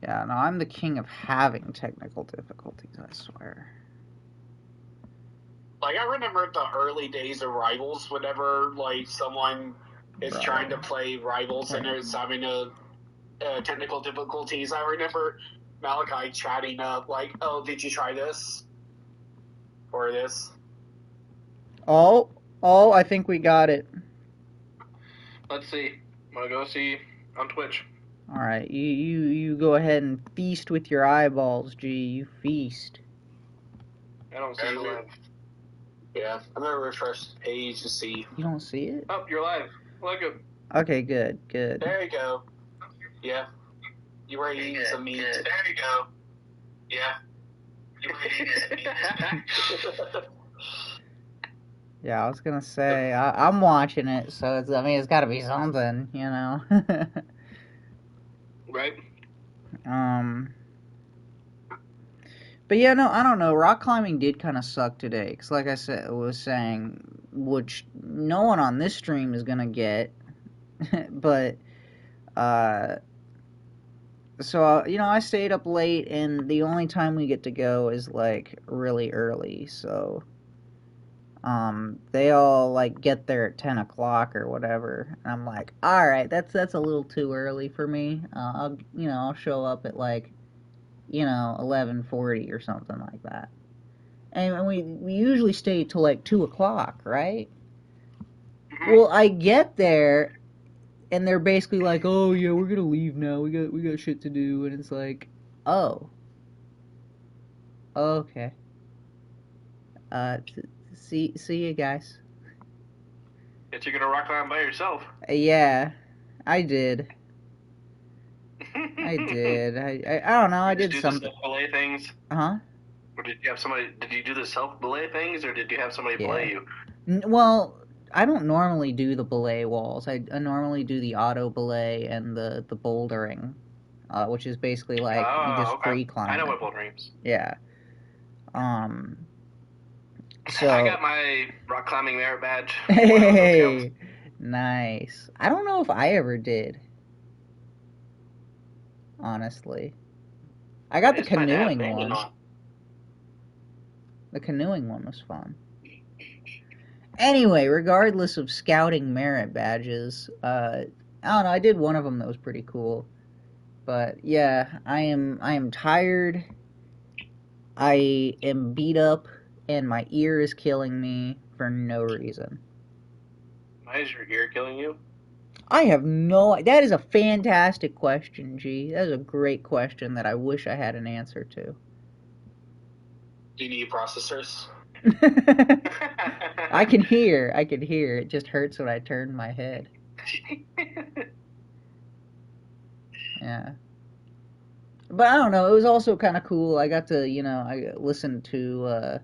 Yeah, no, I'm the king of having technical difficulties, I swear. Like, I remember the early days of Rivals, whenever, like, someone is Bro. trying to play Rivals and is having technical difficulties. I remember Malachi chatting up, like, oh, did you try this? Or this? Oh, I think we got it. Let's see. I'm gonna go see on Twitch. All right, you go ahead and feast with your eyeballs, G. You feast. I don't see you live. Yeah, I'm gonna refresh the page to see. You don't see it? Oh, you're live. Look at. Okay, good. There you go. Yeah. You were eating some meat. There you go. Yeah. You were eating some meat. Yeah, I was gonna say I'm watching it, so it's got to be something, you know. Right. But yeah, no, I don't know. Rock climbing did kind of suck today, because like I was saying, which no one on this stream is gonna get, but so I stayed up late, and the only time we get to go is like really early, so they all like get there at 10 o'clock or whatever, and I'm like, all right, that's a little too early for me. I'll show up at like 11:40 or something like that. And we usually stay till like 2 o'clock, right? Mm-hmm. Well, I get there, and they're basically like, "Oh yeah, we're gonna leave now. We got shit to do," and it's like, "Oh, okay. See you guys." Guess you're gonna rock climb by yourself. Yeah, I did. I did. I don't know. I did something. Did you belay things? Huh? Or did you have somebody? Did you do the self belay things, or did you have somebody belay you? Well, I don't normally do the belay walls. I normally do the auto belay and the bouldering, which is basically like you just free climb. I know what bouldering is. Yeah. So I got my rock climbing merit badge. Hey, nice. I don't know if I ever did. Honestly, I got the canoeing one. The canoeing one was fun. Anyway, regardless of scouting merit badges, I don't know. I did one of them that was pretty cool, but yeah, I am tired. I am beat up, and my ear is killing me for no reason. Why is your ear killing you? I have no... That is a fantastic question, G. That is a great question that I wish I had an answer to. Do you need processors? I can hear. It just hurts when I turn my head. Yeah. But I don't know. It was also kind of cool. I got to, I listened to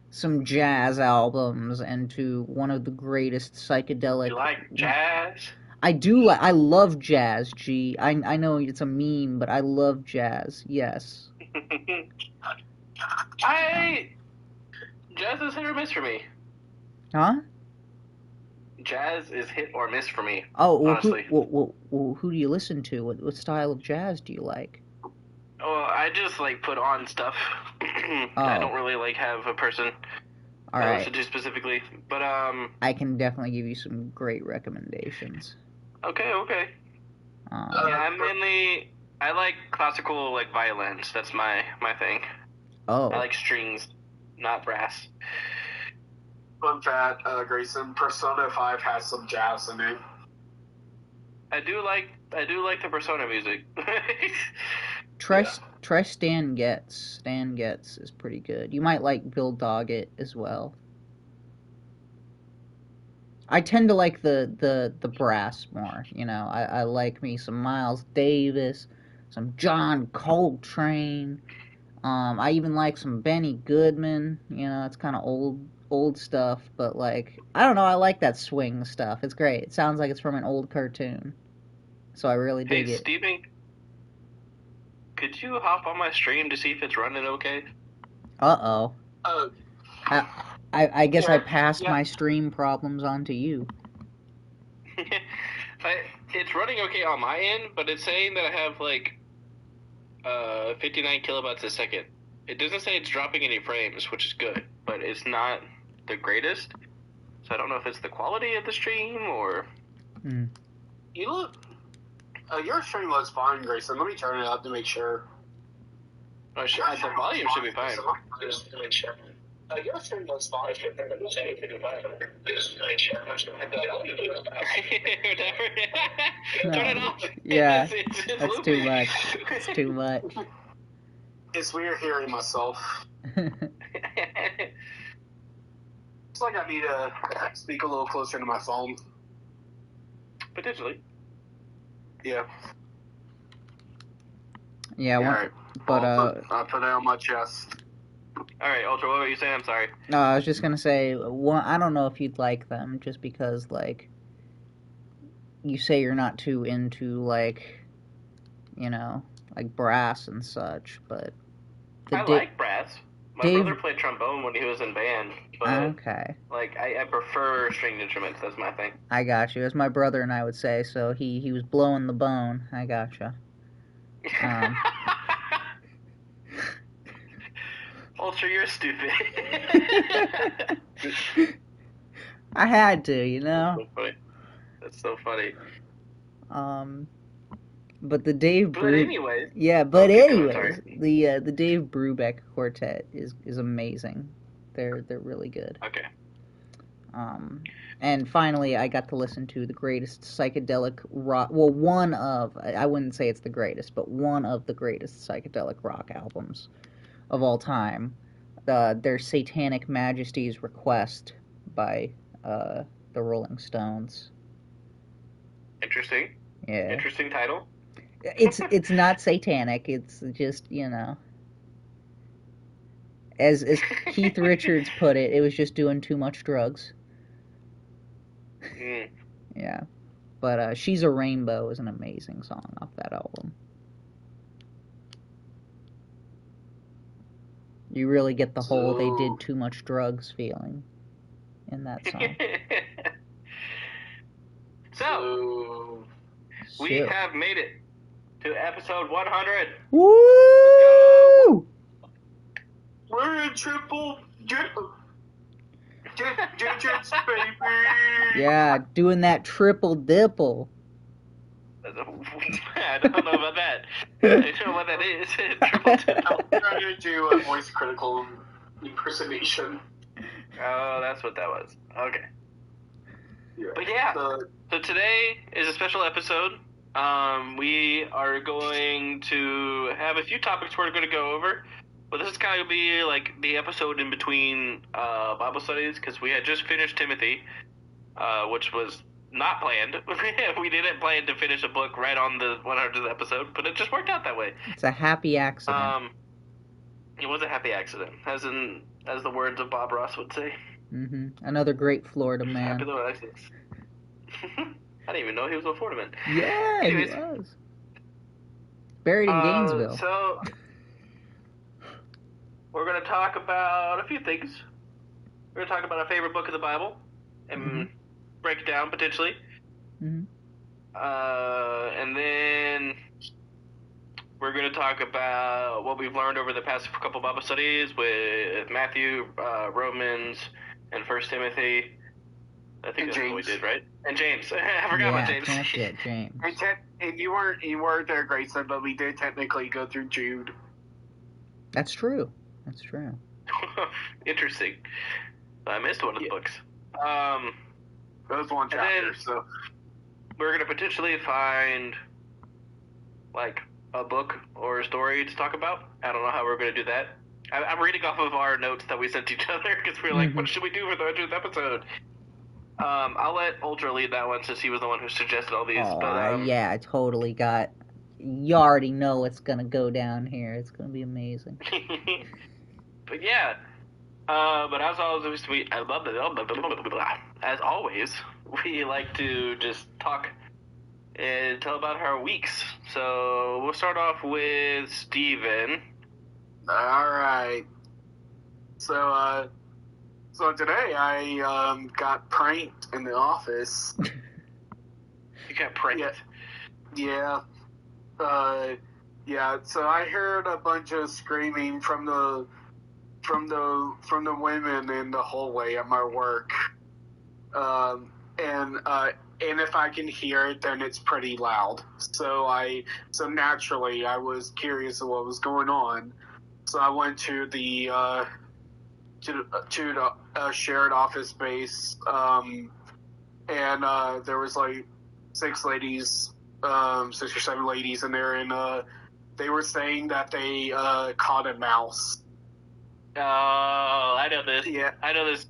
some jazz albums and to one of the greatest psychedelic... You like jazz? I do. I love jazz, G. I know it's a meme, but I love jazz. Yes. Jazz is hit or miss for me. Huh? Jazz is hit or miss for me. Oh, well, honestly. Who do you listen to? What style of jazz do you like? Oh, I just like put on stuff. I don't really like have a person I listen to specifically, but I can definitely give you some great recommendations. Okay. Yeah, I like classical like violins. That's my thing. Oh. I like strings, not brass. Fun fact, Grayson, Persona 5 has some jazz in it. I do like the Persona music. Try Stan Getz. Stan Getz is pretty good. You might like Bill Doggett as well. I tend to like the brass more, I like me some Miles Davis, some John Coltrane. I even like some Benny Goodman. It's kind of old stuff, but like I don't know, I like that swing stuff. It's great. It sounds like it's from an old cartoon, so I really dig it. Hey, Steven, could you hop on my stream to see if it's running okay? Uh-oh. I guess I passed my stream problems on to you. It's running okay on my end, but it's saying that I have like 59 kilobytes a second. It doesn't say it's dropping any frames, which is good, but it's not the greatest. So I don't know if it's the quality of the stream or... You look... your stream looks fine, Grayson. Let me turn it up to make sure. Oh, the volume should be fine. Just to make sure. Your stream looks fine. Turn it off. Yeah, that's too much. It's too much. It's weird hearing myself. It's like I need to speak a little closer to my phone. Potentially. Yeah. Yeah, right. But I'll put it on my chest. All right, Ultra, what were you saying? I'm sorry. No, I was just gonna say, I don't know if you'd like them, just because, like, you say you're not too into, like, you know, like brass and such, but... I like brass. My brother played trombone when he was in band, but, okay. Like, I prefer stringed instruments. That's my thing. I got you. As my brother and I would say, so he was blowing the bone. I gotcha. Ultra, you're stupid. I had to, you know? That's so funny. But the Dave But anyways. Yeah, but anyways, the Dave Brubeck Quartet is amazing. They're really good. Okay. And finally, I got to listen to the greatest psychedelic rock... Well, one of... I wouldn't say it's the greatest, but one of the greatest psychedelic rock albums of all time. Their Satanic Majesty's Request by the Rolling Stones. Interesting. Yeah. Interesting title. It's not satanic. It's just, you know... As Keith Richards put it, it was just doing too much drugs. Yeah. But She's a Rainbow is an amazing song off that album. You really get the whole they did too much drugs feeling in that song. So, we have made it to episode 100. Woo! We're in triple digits, baby. Yeah, doing that triple dipple. I don't know about that. I don't know what that is. Triple dipple. I'm trying to do a voice critical impersonation. Oh, that's what that was. Okay. Yeah. But yeah, so today is a special episode. We are going to have a few topics we're going to go over. But this is kind of going to be like the episode in between Bible studies, because we had just finished Timothy, which was not planned. We didn't plan to finish a book right on the 100th episode, but it just worked out that way. It's a happy accident. It was a happy accident, as the words of Bob Ross would say. Mm-hmm. Another great Florida man. Happy little accidents. I didn't even know he was a Florida man. Yeah, anyways, he was. Buried in Gainesville. So... We're going to talk about a few things. We're going to talk about our favorite book of the Bible and break it down, potentially. And then we're going to talk about what we've learned over the past couple Bible studies with Matthew, Romans, and 1 Timothy. I think that's what we did, right? And James. I forgot about James. Can't forget James. And you weren't there, Grayson, but we did technically go through Jude. That's true. That's true. Interesting. I missed one of the books. That was one chapter, so... We're going to potentially find, like, a book or a story to talk about. I don't know how we're going to do that. I'm reading off of our notes that we sent each other, because we're like, what should we do for the 100th episode? I'll let Ultra lead that one, since he was the one who suggested all these. Yeah, I totally got... You already know what's going to go down here. It's going to be amazing. But yeah, but as always, we like to just talk and tell about our weeks. So we'll start off with Steven. All right. So today I got pranked in the office. You got pranked? Yeah. Yeah, so I heard a bunch of screaming from the women in the hallway at my work, and if I can hear it, then it's pretty loud. So naturally I was curious of what was going on. So I went to the shared office space, and there was like six or seven ladies in there, and they were saying that they caught a mouse. Oh, I know this. Yeah, I know this.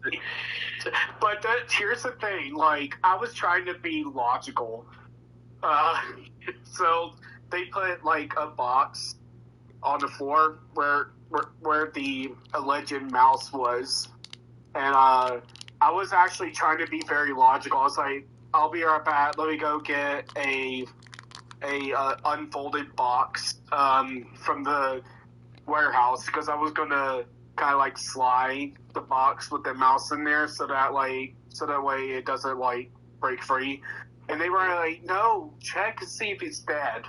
But here's the thing: like, I was trying to be logical. So they put like a box on the floor where the alleged mouse was, and I was actually trying to be very logical. I was like, "I'll be right back. Let me go get a unfolded box from the warehouse," because I was gonna kind of like slide the box with the mouse in there so that way it doesn't like break free. And they were like, "No, check and see if it's dead."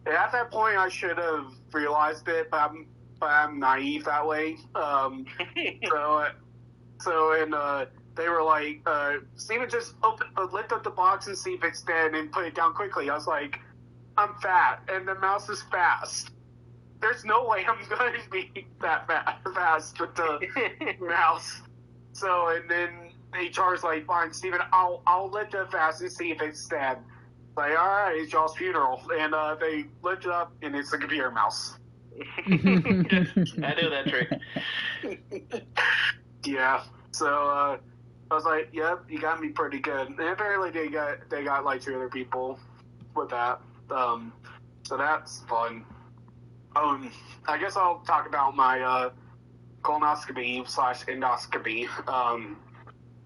And at that point, I should have realized it, but I'm naive that way. They were like, "Steven, just lift up the box and see if it's dead and put it down quickly." I was like, "I'm fat, and the mouse is fast. There's no way I'm going to be that fast with the mouse." So, and then HR's like, "Fine, Steven, I'll lift it fast and see if it's dead." Like, all right, it's y'all's funeral. And they lift it up, and it's a computer mouse. I knew that trick. Yeah. So I was like, "Yep, you got me pretty good." And apparently they got like two other people with that. So that's fun. I guess I'll talk about my colonoscopy/endoscopy.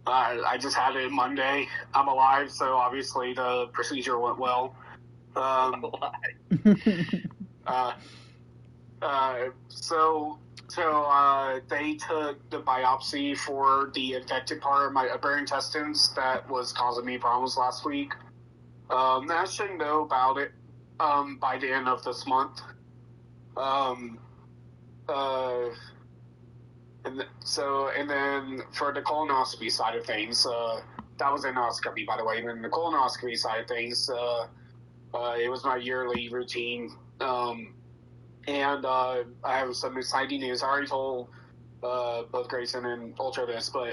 I just had it Monday. I'm alive, so obviously the procedure went well. So they took the biopsy for the infected part of my upper intestines that was causing me problems last week. I should know about it by the end of this month. And then for the colonoscopy side of things, that was endoscopy, by the way. And then the colonoscopy side of things, it was my yearly routine. And I have some exciting news. I already told both Grayson and Ultra this, but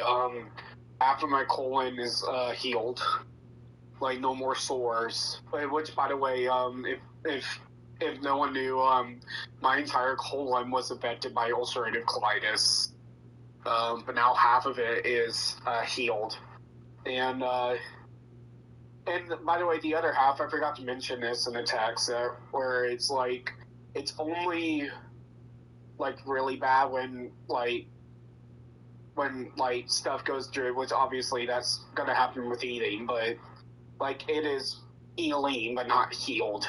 after my colon is healed, like no more sores. Which, by the way, if no one knew, my entire colon was affected by ulcerative colitis, but now half of it is healed. And by the way, the other half, I forgot to mention this in the text, where it's like, it's only like really bad when stuff goes through, which obviously that's gonna happen with eating, but like it is healing but not healed.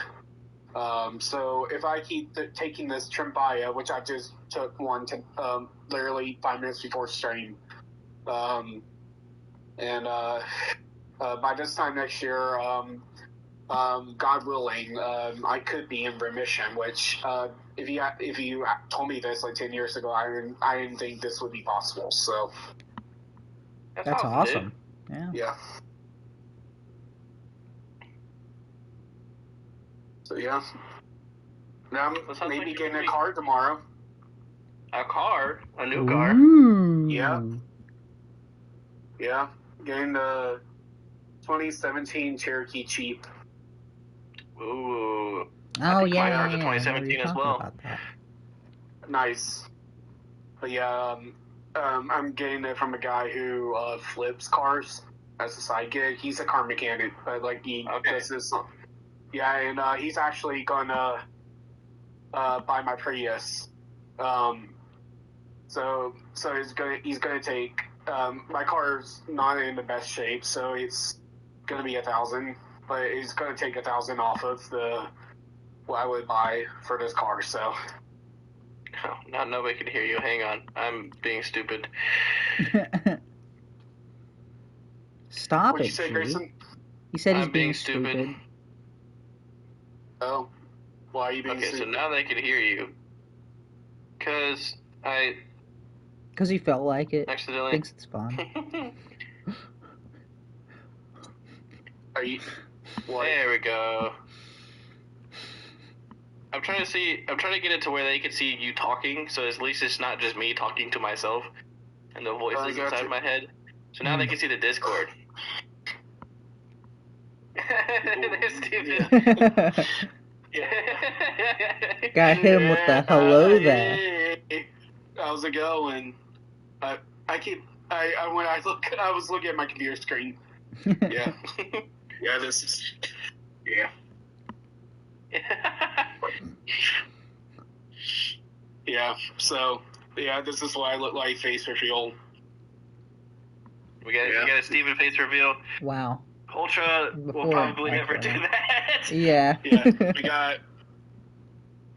So if I keep taking this Trimbaya, which I just took one to literally 5 minutes before stream, and by this time next year, God willing, I could be in remission. Which, if you told me this like 10 years ago, I didn't think this would be possible. So that's awesome. Yeah. So yeah, now I'm maybe getting a car tomorrow. A car? A new car? Yeah. Yeah, getting the 2017 Cherokee Jeep. Ooh. Oh yeah, the 2017 as well. About that. Nice. But yeah, I'm getting it from a guy who flips cars as a side gig. He's a car mechanic, but like he does this. Yeah, and he's actually gonna buy my Prius. So he's gonna take my car's not in the best shape, so it's gonna be 1,000, but he's gonna take 1,000 off of what I would buy for this car. So now nobody can hear you. Hang on, I'm being stupid. Stop What'd it, you say, Grayson? He said he's being stupid. Oh, Why are you being Okay, so stupid? now they can hear you. Because I Because he felt like it. accidentally... Thinks it's fun. Are you? What? There we go. I'm trying to get it to where they can see you talking, so at least it's not just me talking to myself and the voices inside my head. So now they can see the Discord. There's Steven. Got him with the hello there. Hey, how's it going? I was looking at my computer screen. Yeah. Yeah, this is. Yeah. Yeah. So, yeah, this is what I look like face reveal. We got a Steven face reveal. Wow. Ultra will probably never do that. Yeah. Yeah.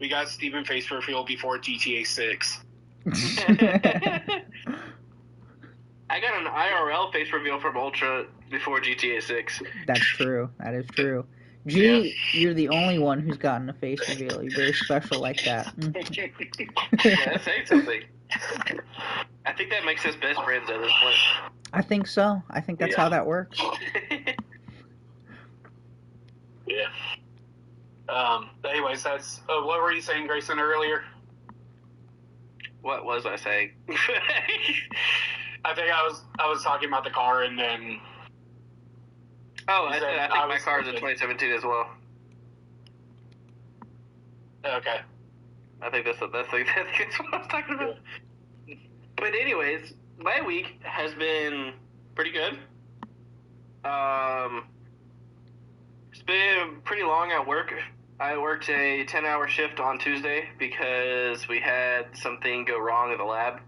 We got Steven face reveal before GTA 6. I got an IRL face reveal from Ultra before GTA 6. That's true. That is true. G, you're the only one who's gotten a face reveal. You're very special like that. Yeah, that's saying something. I think that makes us best friends at this point. I think so. I think that's how that works. Yeah. Anyways, that's what were you saying, Grayson, earlier? What was I saying? I think I was talking about the car, and then. Oh, I think my car is a 2017 as well. Okay. I think that's what I was talking about. But anyways, my week has been pretty good. It's been pretty long at work. I worked a 10-hour shift on Tuesday because we had something go wrong at the lab.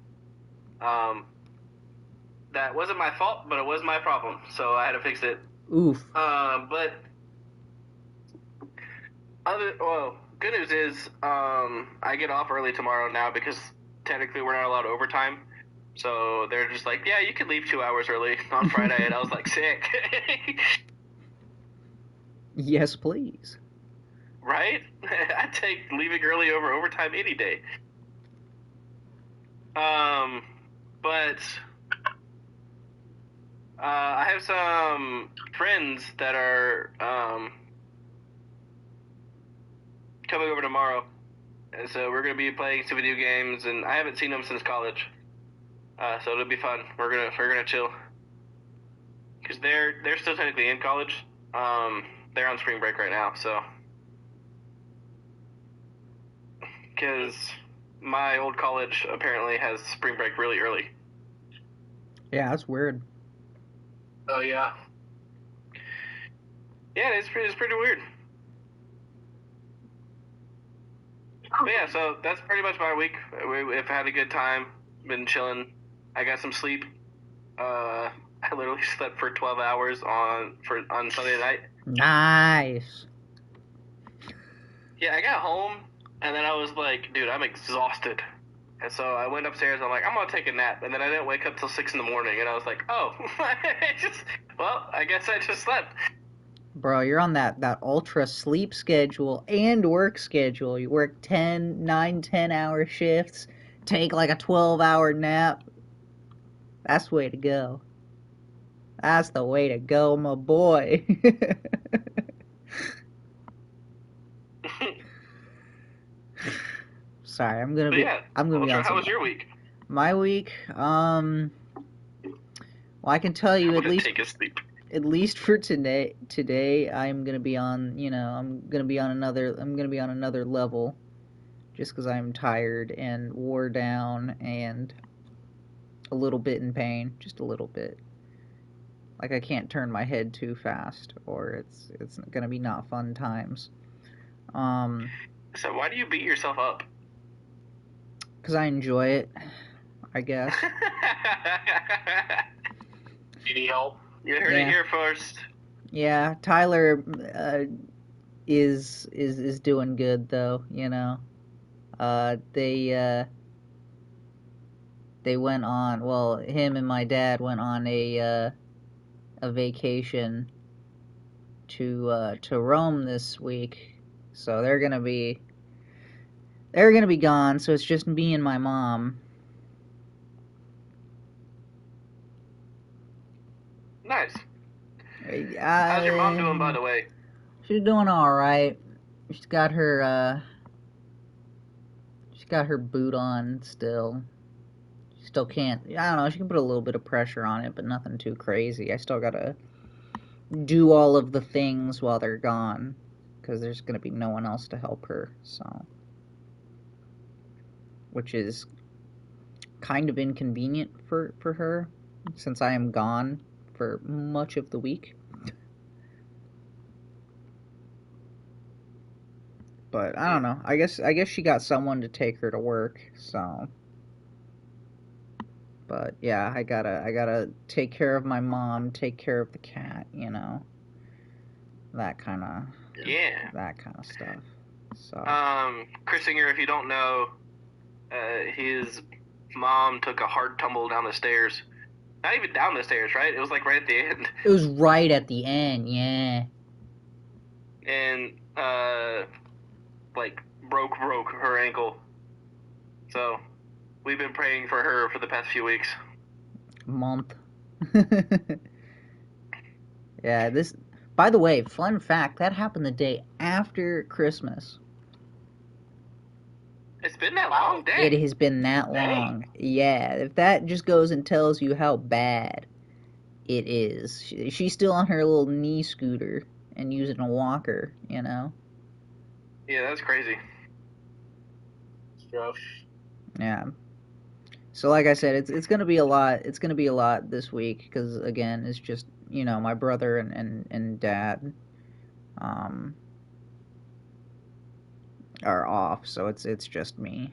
That wasn't my fault, but it was my problem, so I had to fix it. Oof. But good news is I get off early tomorrow now because technically we're not allowed overtime. So they're just like, yeah, you can leave 2 hours early on Friday, and I was like, sick. Yes, please. Right? I'd take leaving early over overtime any day. But I have some friends that are coming over tomorrow, and so we're gonna be playing some video games, and I haven't seen them since college, so it'll be fun. We're gonna chill because they're still technically in college. They're on spring break right now, so because my old college apparently has spring break really early. Yeah, that's weird. Oh yeah. Yeah, it's pretty weird. But yeah, so that's pretty much my week. We've had a good time, been chilling. I got some sleep. I literally slept for 12 hours on Sunday night. Nice. Yeah, I got home, and then I was like, dude, I'm exhausted. And so I went upstairs, I'm like, I'm going to take a nap. And then I didn't wake up till 6 in the morning, and I was like, oh, I guess I just slept. Bro, you're on that ultra sleep schedule and work schedule. You work 9-10 hour shifts, take like a 12-hour nap. That's the way to go. That's the way to go, my boy. Sorry, I'm gonna be on. How was your week? My week, well, I can tell you take a sleep. At least for today, I'm gonna be on. I'm gonna be on another level, just because I'm tired and wore down and a little bit in pain, just a little bit. Like I can't turn my head too fast, or it's gonna be not fun times. So why do you beat yourself up? Because I enjoy it, I guess. You need help? You heard it here first. Yeah, Tyler is doing good though. They went on. Well, him and my dad went on a vacation to Rome this week, So they're gonna be gone. So it's just me and my mom. Nice. How's your mom doing, by the way? She's doing all right. She's got her boot on still. She still can't. I don't know. She can put a little bit of pressure on it, but nothing too crazy. I still gotta do all of the things while they're gone, because there's gonna be no one else to help her. So, which is kind of inconvenient for her, since I am gone for much of the week. But I don't know. I guess she got someone to take her to work. So, but yeah, I gotta take care of my mom, take care of the cat. You know, that kind of stuff. So, Chris Singer, if you don't know, his mom took a hard tumble down the stairs. Not even down the stairs, right? It was like right at the end. It was right at the end, yeah. And like broke her ankle. So we've been praying for her for the past few weeks. Month. Yeah, this. By the way, fun fact, that happened the day after Christmas. It's been that long, dang. It has been that long. Dang. Yeah, if that just goes and tells you how bad it is. She's still on her little knee scooter and using a walker, you know? Yeah, that's crazy. Yeah. So like I said, it's going to be a lot. It's going to be a lot this week because, again, it's just, you know, my brother and dad are off, so it's just me.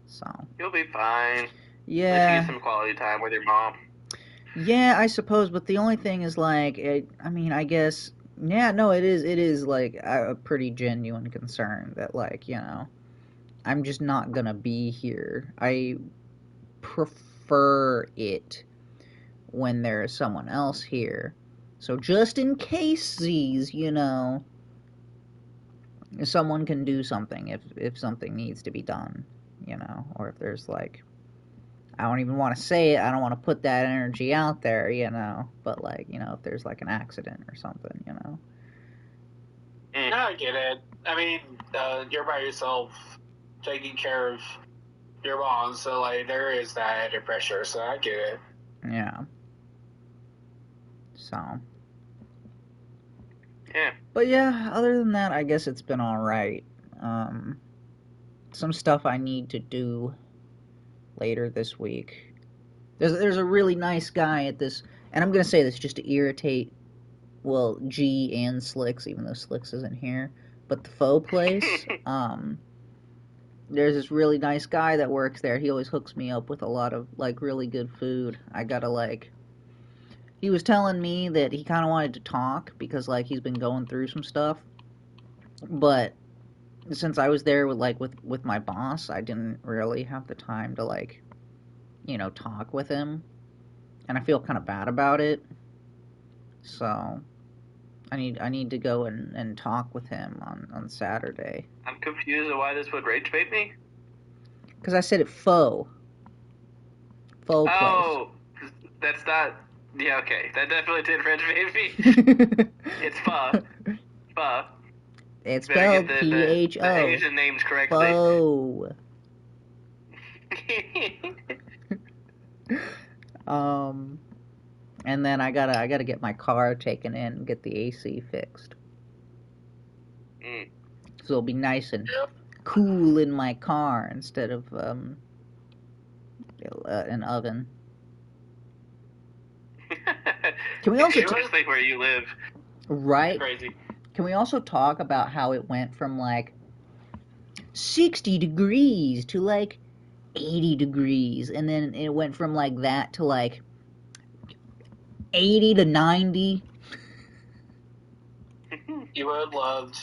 So you'll be fine. Yeah. At least you get some quality time with your mom. Yeah, I suppose, but the only thing is, like, I guess, yeah, no, it is like a pretty genuine concern that, like, you know, I'm just not gonna be here. I prefer it when there's someone else here. So just in case these, you know, someone can do something if something needs to be done, you know, or if there's, like, I don't even want to say it, I don't want to put that energy out there, you know, but, like, you know, if there's, like, an accident or something, you know. No, I get it. I mean, you're by yourself taking care of your mom, so, like, there is that added pressure, so I get it. Yeah. So. Yeah. But yeah, other than that, I guess it's been alright. Some stuff I need to do later this week. There's a really nice guy at this, and I'm gonna say this just to irritate, well, G and Slicks, even though Slicks isn't here, but the Faux place, there's this really nice guy that works there. He always hooks me up with a lot of, like, really good food. I gotta, like, he was telling me that he kind of wanted to talk because, like, he's been going through some stuff, but since I was there with my boss, I didn't really have the time to, like, you know, talk with him, and I feel kind of bad about it. So I need to go and talk with him on Saturday. I'm confused at why this would rage bait me. Because I said it faux place. Oh, that's not. Yeah, okay, that definitely did rage bait me. It's pho. Pho. It's spelled P-H-O. The Asian names correctly. Pho. And then I gotta get my car taken in and get the AC fixed. So it'll be nice and cool in my car instead of an oven. Can we also especially where you live? Right. Crazy. Can we also talk about how it went from, like, 60 degrees to, like, 80 degrees, and then it went from, like, that to, like, 80 to 90? You would have loved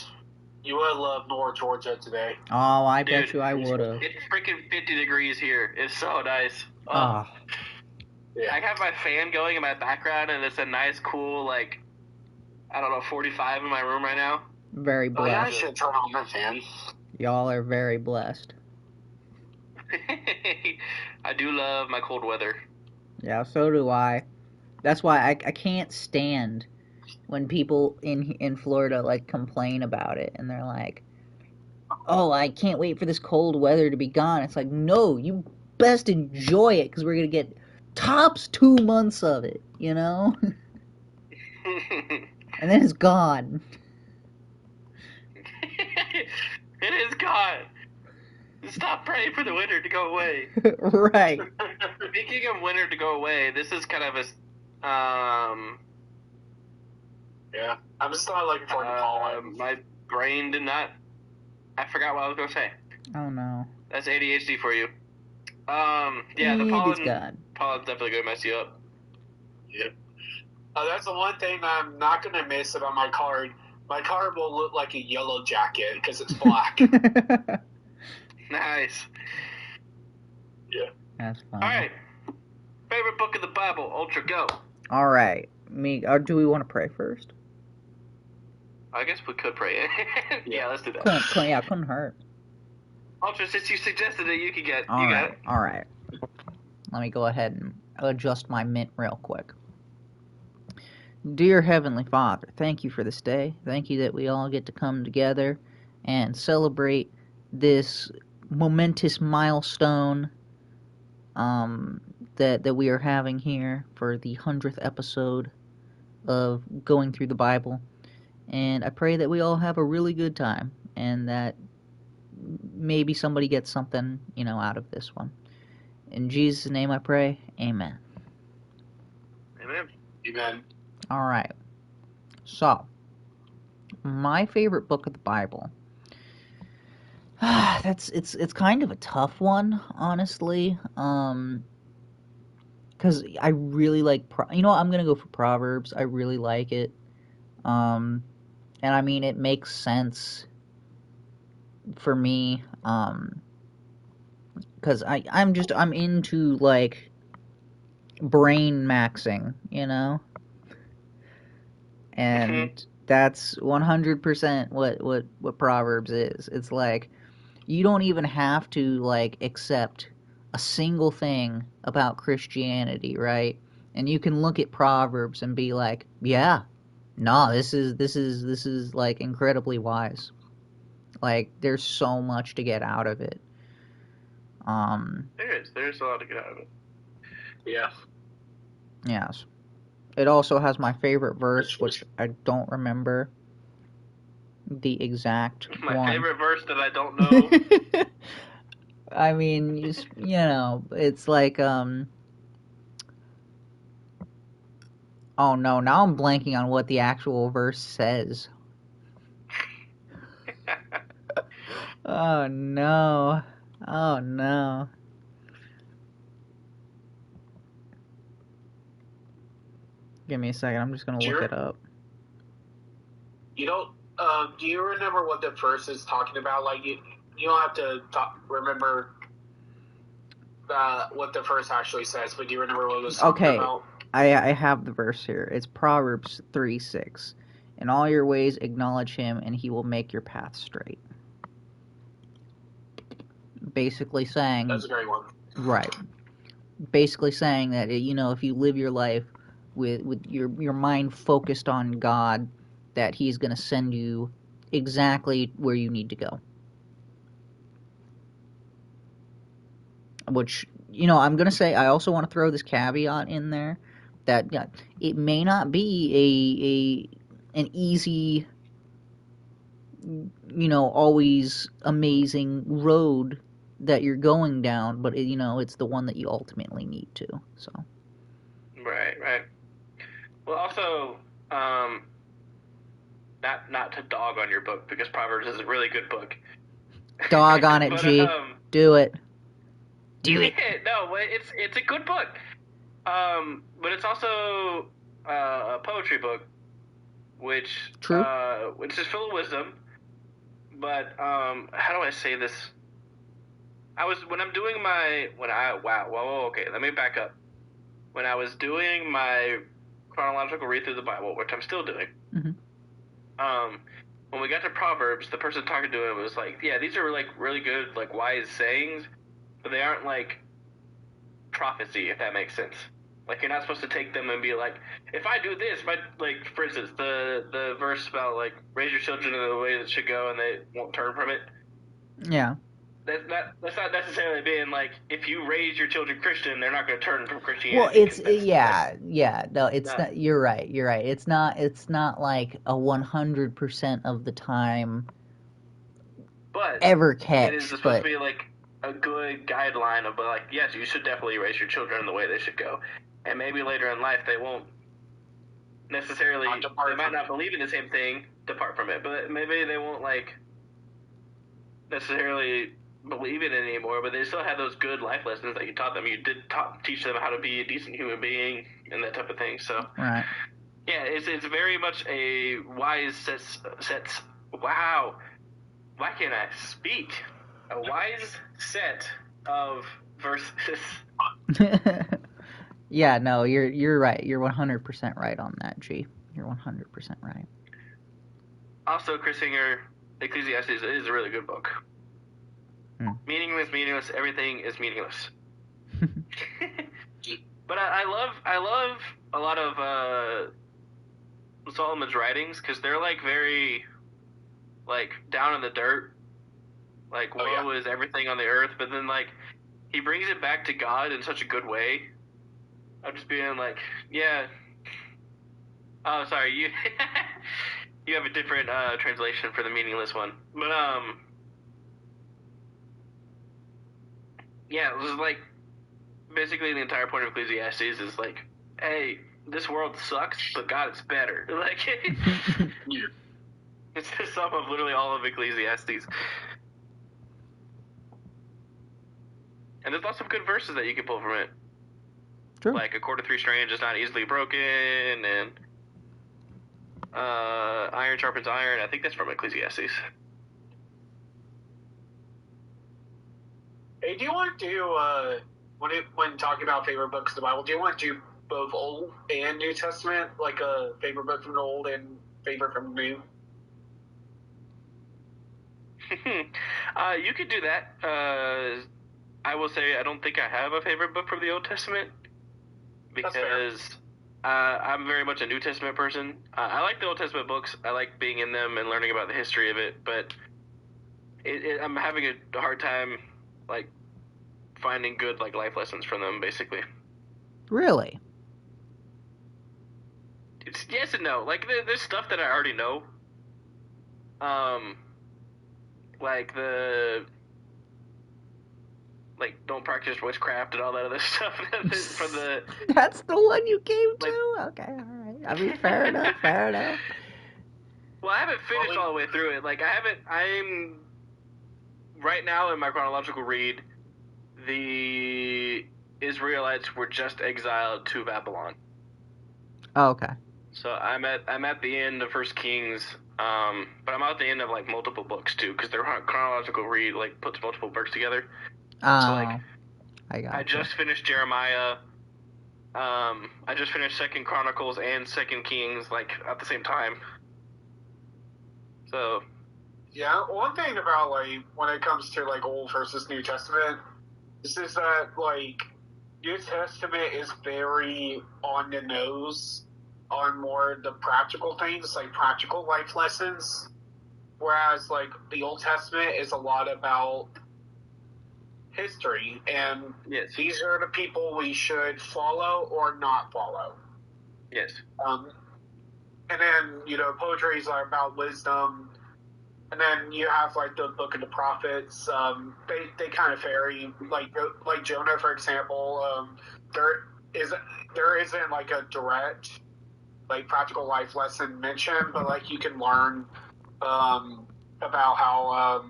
North Georgia today. Oh, I bet you I would have. It's freaking 50 degrees here. It's so nice. Oh. Yeah. I have my fan going in my background, and it's a nice, cool, like, I don't know, 45 in my room right now. Very Oh yeah, I blessed. should turn on my fan. Y'all are very blessed. I do love my cold weather. Yeah, so do I. That's why I can't stand when people in Florida like complain about it and they're like, "Oh, I can't wait for this cold weather to be gone." It's like, no, you best enjoy it because we're gonna get tops 2 months of it, you know, and then it's gone. It is gone. Stop praying for the winter to go away. Right. Speaking of winter to go away, this is kind of a Yeah, I'm just not looking forward to pollen. my brain did not. I forgot what I was gonna say. Oh no. That's ADHD for you. Yeah, the It is gone. pollen's definitely gonna mess you up. Yeah. That's the one thing I'm not gonna miss about my card. My card will look like a yellow jacket because it's black. Nice. Yeah. That's fine. All right. Favorite book of the Bible, Ultra, go. All right. Or do we want to pray first? I guess we could pray. Yeah, let's do that. Couldn't hurt. Ultra, since you suggested it, you can get. All you right. got it. All right. Let me go ahead and adjust my mint real quick. Dear Heavenly Father, thank you for this day. Thank you that we all get to come together and celebrate this momentous milestone that we are having here for the 100th episode of going through the Bible. And I pray that we all have a really good time and that maybe somebody gets something, out of this one. In Jesus' name I pray, amen. Amen. Amen. All right. So, my favorite book of the Bible. It's kind of a tough one, honestly. Because I really like. I'm gonna go for Proverbs. I really like it. And I mean, it makes sense for me. Because I'm into like brain maxing, and that's 100% what Proverbs is. It's like you don't even have to like accept a single thing about Christianity, right? And you can look at Proverbs and be like, yeah, no, this is like incredibly wise. Like there's so much to get out of it. There's a lot to get out of it. Yeah. Yes. It also has my favorite verse, which I don't remember the exact My one. favorite verse that I don't know. I mean, it's like, oh no, now I'm blanking on what the actual verse says. Oh no. Oh no. Give me a second, I'm just gonna look it up. You don't. Do you remember what the verse is talking about? Like you don't have to remember what the verse actually says, but do you remember what it was talking about? I have the verse here. It's Proverbs 3:6. In all your ways acknowledge him, and he will make your path straight. Basically saying... That's a great one. Right. Basically saying that, if you live your life with your mind focused on God, that he's going to send you exactly where you need to go. Which, I'm going to say, I also want to throw this caveat in there, that it may not be an easy, always amazing road that you're going down, but, it's the one that you ultimately need to, so. Right. Well, also, not to dog on your book, because Proverbs is a really good book. Dog on it, but, G. Do it. Do it. No, it's a good book. But it's also a poetry book, which which is full of wisdom. But how do I say this? Okay, let me back up. When I was doing my chronological read through the Bible, which I'm still doing, mm-hmm. When when we got to Proverbs, the person talking to him was like, yeah, these are like really good, like wise sayings, but they aren't like prophecy, if that makes sense. Like, you're not supposed to take them and be like, if I do this, like, for instance, the verse about, like, raise your children in the way that should go and they won't turn from it. Yeah. That's not necessarily being like, if you raise your children Christian, they're not going to turn from Christianity. Well, it's no, it's not. You're right. It's not like a 100% of the time. But ever catch. It is supposed to be like a good guideline of like, yes, you should definitely raise your children in the way they should go, and maybe later in life they won't necessarily. They might not believe in the same thing, depart from it, but maybe they won't like necessarily believe in it anymore, but they still have those good life lessons that you taught them. You did teach them how to be a decent human being and that type of thing. So, right. Yeah, it's very much a wise sets. Wow, why can't I speak? A wise set of verses. Yeah, no, you're right. You're 100% right on that, G. You're 100% right. Also, Chris Singer, Ecclesiastes is a really good book. Meaningless, everything is meaningless. But I love a lot of Solomon's writings because they're like very like down in the dirt, like woe is everything on the earth, but then like he brings it back to God in such a good way. I'm just being like, yeah. Oh, sorry, you you have a different translation for the meaningless one, but yeah, it was like basically the entire point of Ecclesiastes is like, hey, this world sucks, but God is better. Like, it's the sum of literally all of Ecclesiastes. And there's lots of good verses that you can pull from it. True. Like, a cord of three strands is not easily broken, and iron sharpens iron. I think that's from Ecclesiastes. Hey, do you want to, when talking about favorite books of the Bible, do you want to do both Old and New Testament? Like a favorite book from the Old and favorite from the New? You could do that. I will say I don't think I have a favorite book from the Old Testament because I'm very much a New Testament person. I like the Old Testament books. I like being in them and learning about the history of it, but I'm having a hard time like finding good like life lessons from them, basically. Really? It's yes and no. Like there's stuff that I already know. Like don't practice witchcraft and all that other stuff from the. That's the one you came to. Okay, all right. I mean, fair enough. Fair enough. Well, I haven't finished all the way through it. Like I'm right now in my chronological read. The Israelites were just exiled to Babylon. Oh, okay. So I'm at the end of First Kings, but I'm at the end of like multiple books too, because their chronological read like puts multiple books together. Oh, so like I just finished Jeremiah. I just finished Second Chronicles and Second Kings like at the same time. So. Yeah, one thing about like when it comes to like Old versus New Testament is that like New Testament is very on the nose on more the practical things, like practical life lessons, whereas like the Old Testament is a lot about history, and these are the people we should follow or not follow. Yes. And then poetries are about wisdom. And then you have like the Book of the Prophets. They kind of vary. Like Jonah, for example. There isn't like a direct like practical life lesson mentioned, but like you can learn about how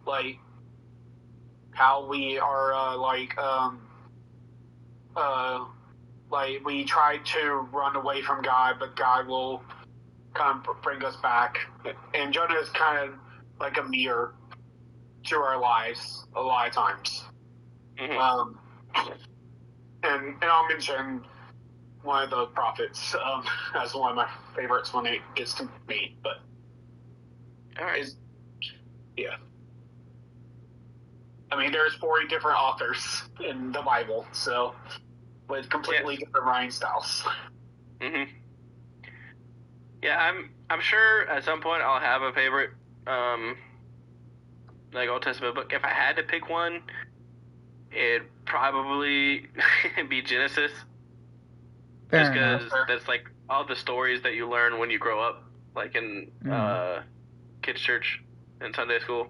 like how we are like we try to run away from God, but God will kind of bring us back. And Jonah is kind of like a mirror to our lives a lot of times. Mm-hmm. And I'll mention one of the prophets as one of my favorites when it gets to me. But all right, yeah. I mean, there's 40 different authors in the Bible, so with completely different writing styles. Mhm. Yeah, I'm sure at some point I'll have a favorite like Old Testament book. If I had to pick one, it'd probably be Genesis. Fair just enough. because that's like all the stories that you learn when you grow up, like in kids' church and Sunday school.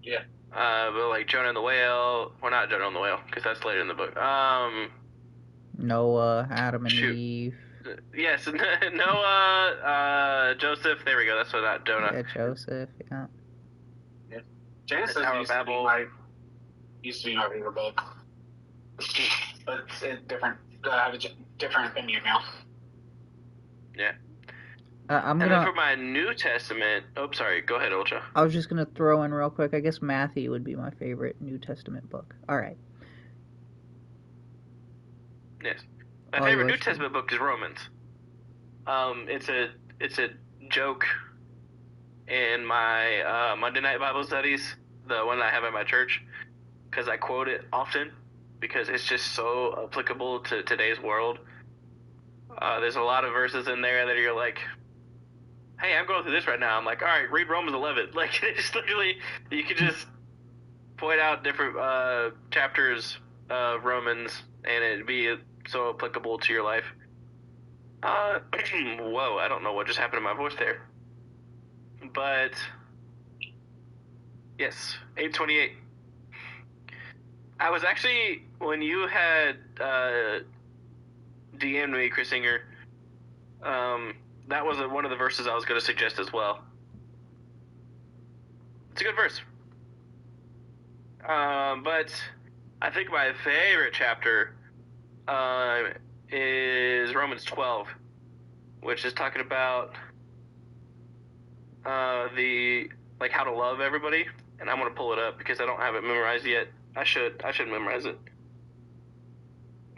Yeah. But like Jonah and the whale, well, not Jonah and the whale, because that's later in the book. Noah, Adam and Eve. Yes, Noah, Joseph. There we go. That's what not Jonah. Yeah, Joseph. Yeah. Genesis used to be my favorite book, but it's different. I have a different opinion now. Yeah. And then for my New Testament, sorry, go ahead, Ultra. I was just gonna throw in real quick. I guess Matthew would be my favorite New Testament book. All right. Yes, my favorite New Testament book is Romans. It's a joke in my Monday night Bible studies, the one I have at my church, because I quote it often because it's just so applicable to today's world. There's a lot of verses in there that you're like, hey, I'm going through this right now. I'm like, all right, read Romans 11. Like, it's literally, you could just point out different chapters of Romans, and it'd be so applicable to your life. Whoa, I don't know what just happened to my voice there. But, yes, 8:28. I was actually, when you had DM'd me, Chris Singer, that was one of the verses I was going to suggest as well. It's a good verse. But I think my favorite chapter is Romans 12, which is talking about how to love everybody. And I'm going to pull it up because I don't have it memorized yet. I should memorize it.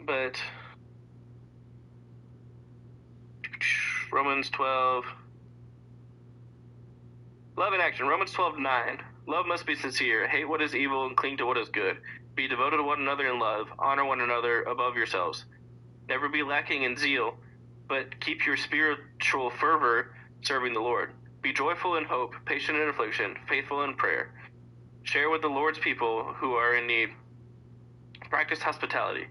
But Romans 12. Love in action. Romans 12:9. Love must be sincere. Hate what is evil and cling to what is good. Be devoted to one another in love. Honor one another above yourselves. Never be lacking in zeal, but keep your spiritual fervor serving the Lord. Be joyful in hope, patient in affliction, faithful in prayer. Share with the Lord's people who are in need. Practice hospitality.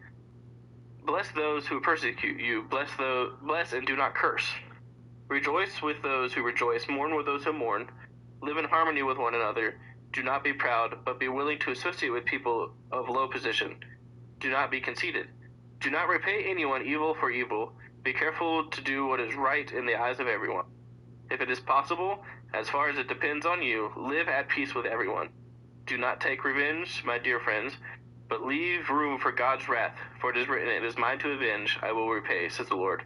Bless those who persecute you. Bless and do not curse. Rejoice with those who rejoice. Mourn with those who mourn. Live in harmony with one another. Do not be proud, but be willing to associate with people of low position. Do not be conceited. Do not repay anyone evil for evil. Be careful to do what is right in the eyes of everyone. If it is possible, as far as it depends on you, live at peace with everyone. Do not take revenge, my dear friends, but leave room for God's wrath, for it is written, it is mine to avenge, I will repay, says the Lord.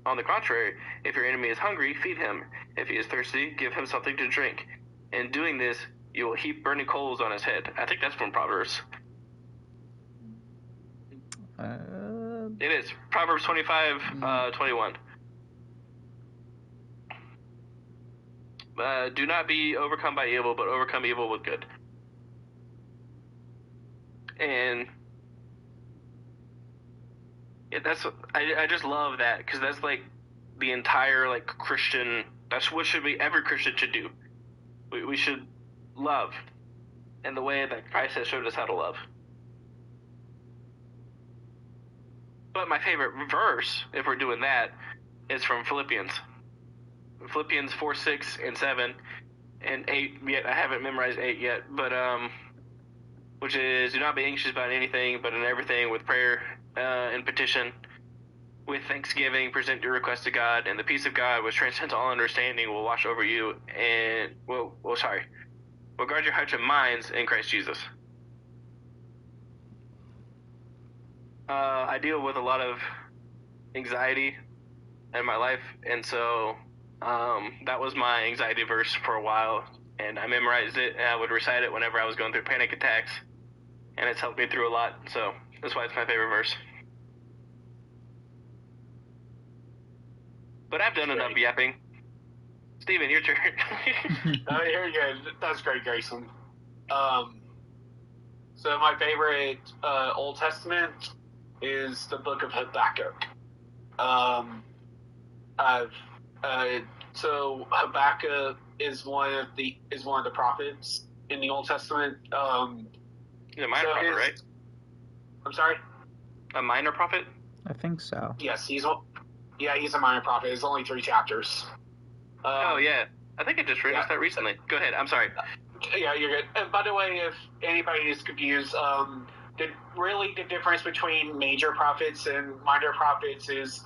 On the contrary, if your enemy is hungry, feed him. If he is thirsty, give him something to drink. In doing this, you will heap burning coals on his head. I think that's from Proverbs. It is. Proverbs 25:21. Do not be overcome by evil, but overcome evil with good. And yeah, I just love that, because that's like the entire like Christian. That's what every Christian should do. We should love in the way that Christ has showed us how to love. But my favorite verse, if we're doing that, is from Philippians. Philippians 4, 6, and 7, and 8 yet. I haven't memorized 8 yet, but which is, do not be anxious about anything, but in everything with prayer and petition, with thanksgiving, present your request to God, and the peace of God, which transcends all understanding, will wash over you and will guard your hearts and minds in Christ Jesus. I deal with a lot of anxiety in my life, and so that was my anxiety verse for a while, and I memorized it, and I would recite it whenever I was going through panic attacks, and it's helped me through a lot, so that's why it's my favorite verse. But I've done enough yapping. Steven, your turn. Here you go. That's great, Grayson. So my favorite Old Testament is the Book of Habakkuk. So Habakkuk is one of the prophets in the Old Testament. He's a minor prophet, right? I'm sorry? A minor prophet? I think so. Yes, he's a minor prophet. It's only 3 chapters. Oh yeah, I think I just realized that recently. Go ahead. I'm sorry. Yeah, you're good. And by the way, if anybody is confused, the difference between major prophets and minor prophets is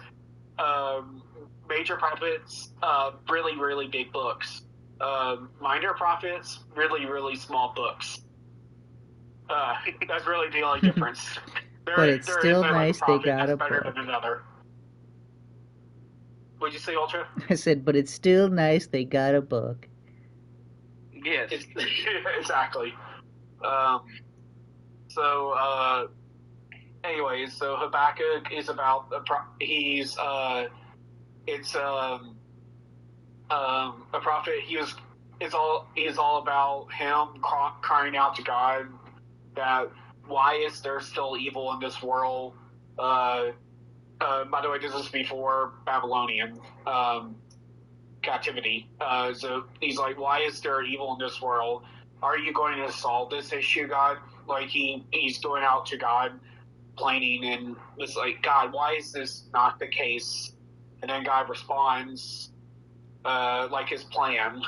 major prophets, really, really big books. Minor prophets, really, really small books. That's really the only difference. But it's still nice they got a better book. than another. What'd you say, Ultra? I said, but it's still nice they got a book. Yes. Exactly. Anyways, so Habakkuk is about a prophet. He's all about him crying out to God that why is there still evil in this world? By the way, this is before Babylonian captivity. So he's like, why is there evil in this world? Are you going to solve this issue, God? Like he's going out to God, complaining, and it's like, God, why is this not the case? And then God responds, like his plan.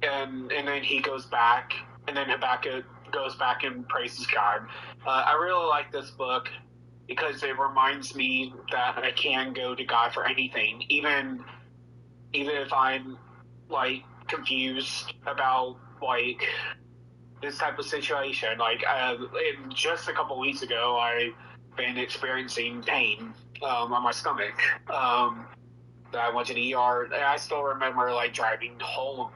And then he goes back, and then Habakkuk goes back and praises God. I really like this book because it reminds me that I can go to God for anything, even if I'm like confused about like this type of situation. Like just a couple weeks ago, I've been experiencing pain on my stomach. That I went to the ER. And I still remember like driving home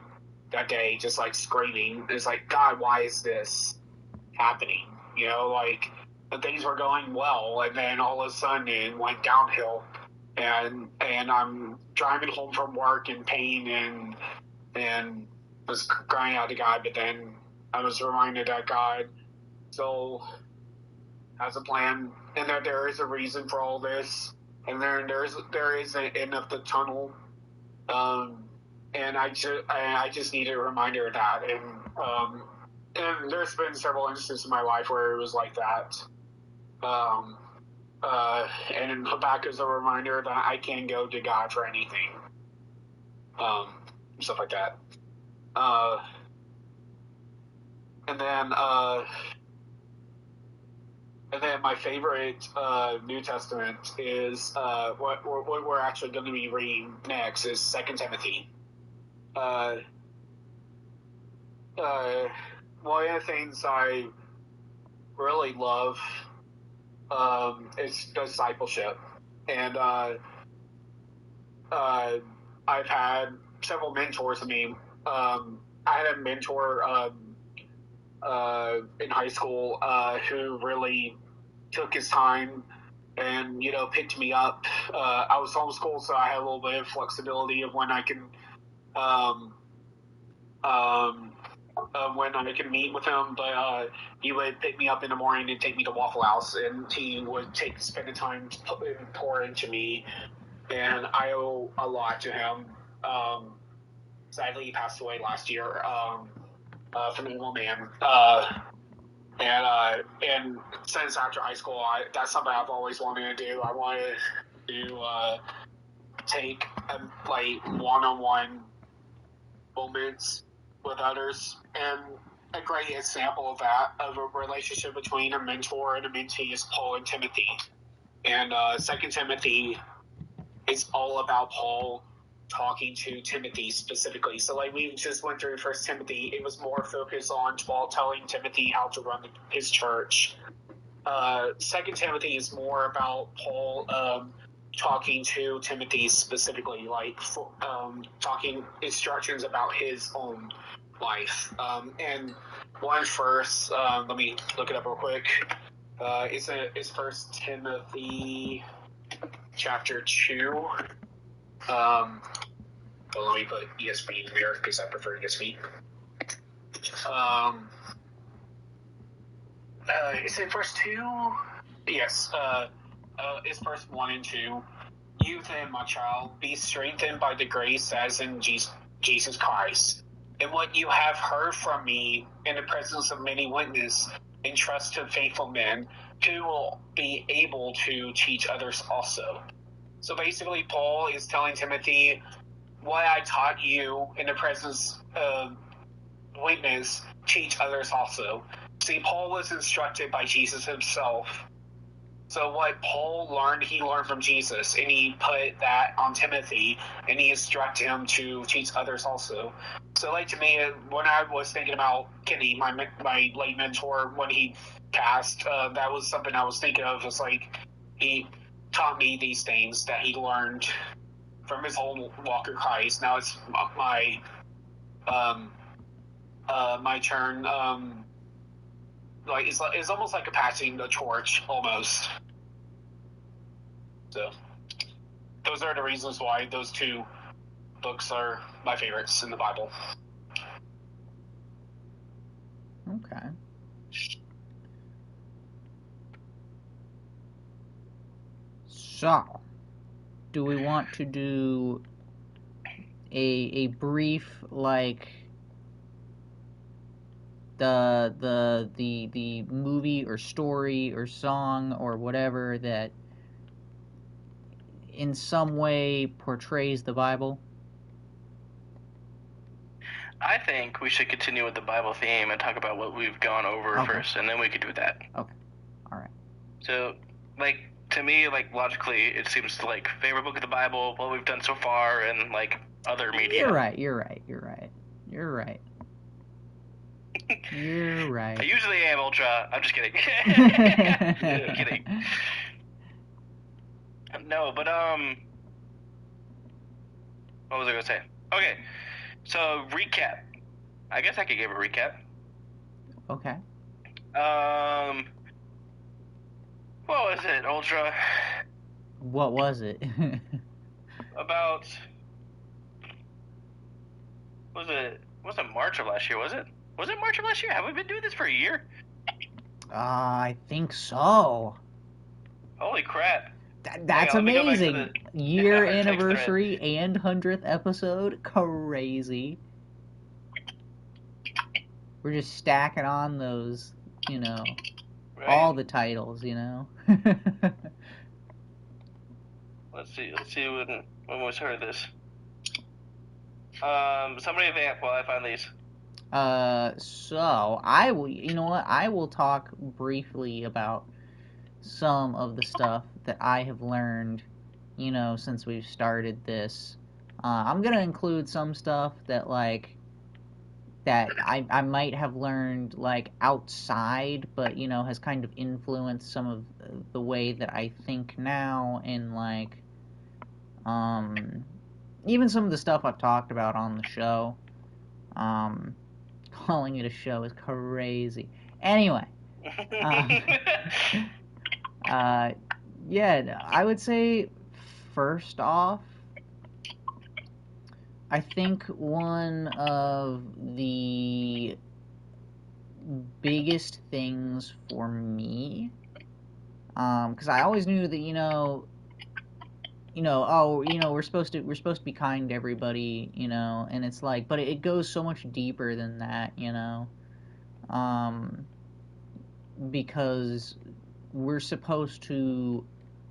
that day, just like screaming. It's like, God, why is this happening? You know, like the things were going well, and then all of a sudden it went downhill. And I'm driving home from work in pain and was crying out to God, but then I was reminded that God still has a plan, and that there is a reason for all this, and there is an end of the tunnel. And I just needed a reminder of that. And there's been several instances in my life where it was like that. And Habakkuk is a reminder that I can go to God for anything. Stuff like that. And then my favorite New Testament is what we're actually going to be reading next is 2 Timothy. One of the things I really love is discipleship, and I've had several mentors. I had a mentor in high school who really took his time and picked me up. I was homeschooled, so I had a little bit of flexibility of when I can meet with him, but he would pick me up in the morning and take me to Waffle House, and he would spend the time to pour into me, and I owe a lot to him. Sadly, he passed away last year from an old man. And since after high school, that's something I've always wanted to do. I wanted to take like one-on-one moments with others, and a great example of that, of a relationship between a mentor and a mentee, is Paul and Timothy. And 2 Timothy is all about Paul talking to Timothy specifically. So like we just went through 1 Timothy, it was more focused on Paul telling Timothy how to run his church. 2 Timothy is more about Paul talking to Timothy specifically, like talking instructions about his own life. And one verse, let me look it up real quick. It's First Timothy chapter 2. But let me put ESV in there because I prefer ESV. Is it verse 2? Yes. It's verse 1 and 2. You then, my child, be strengthened by the grace as in Jesus Christ. And what you have heard from me in the presence of many witnesses, entrust to faithful men who will be able to teach others also. So basically, Paul is telling Timothy, what I taught you in the presence of witness, teach others also. See, Paul was instructed by Jesus himself. So what Paul learned, he learned from Jesus, and he put that on Timothy, and he instructed him to teach others also. So, like, to me, when I was thinking about Kenny, my late mentor, when he passed, that was something I was thinking of. It's like, he taught me these things that he learned from his whole walk of Christ. Now it's my turn. Like it's almost like a passing the torch, almost. So those are the reasons why those two books are my favorites in the Bible. Okay. So, do we want to do a brief, like, the movie or story or song or whatever that in some way portrays the Bible? I think we should continue with the Bible theme and talk about what we've gone over first, and then we could do that. Okay. All right. So, like, to me, like, logically, it seems to, like, favorite book of the Bible, what we've done so far, and, like, other media. You're right. You're right. I usually am, Ultra. I'm just kidding. Kidding. No, but, what was I gonna say? Okay, so, recap. I guess I could give a recap. Okay. What was it, Ultra? What was it? About, wasn't March of last year, was it? Was it March of last year? Have we been doing this for a year? I think so. Holy crap. That's amazing. Year anniversary and 100th episode. Crazy. We're just stacking on those, you know, right. All the titles, you know. Let's see when we started this. Somebody advance while I find these. So I will, you know what? I will talk briefly about some of the stuff that I have learned, you know, since we've started this. I'm gonna include some stuff that, like, that I might have learned, like, outside, but, you know, has kind of influenced some of the way that I think now, and, like, even some of the stuff I've talked about on the show. Calling it a show is crazy. Anyway. Yeah, I would say, first off, I think one of the biggest things for me, because I always knew that, we're supposed to be kind to everybody, you know, and it's like, but it goes so much deeper than that, you know, because we're supposed to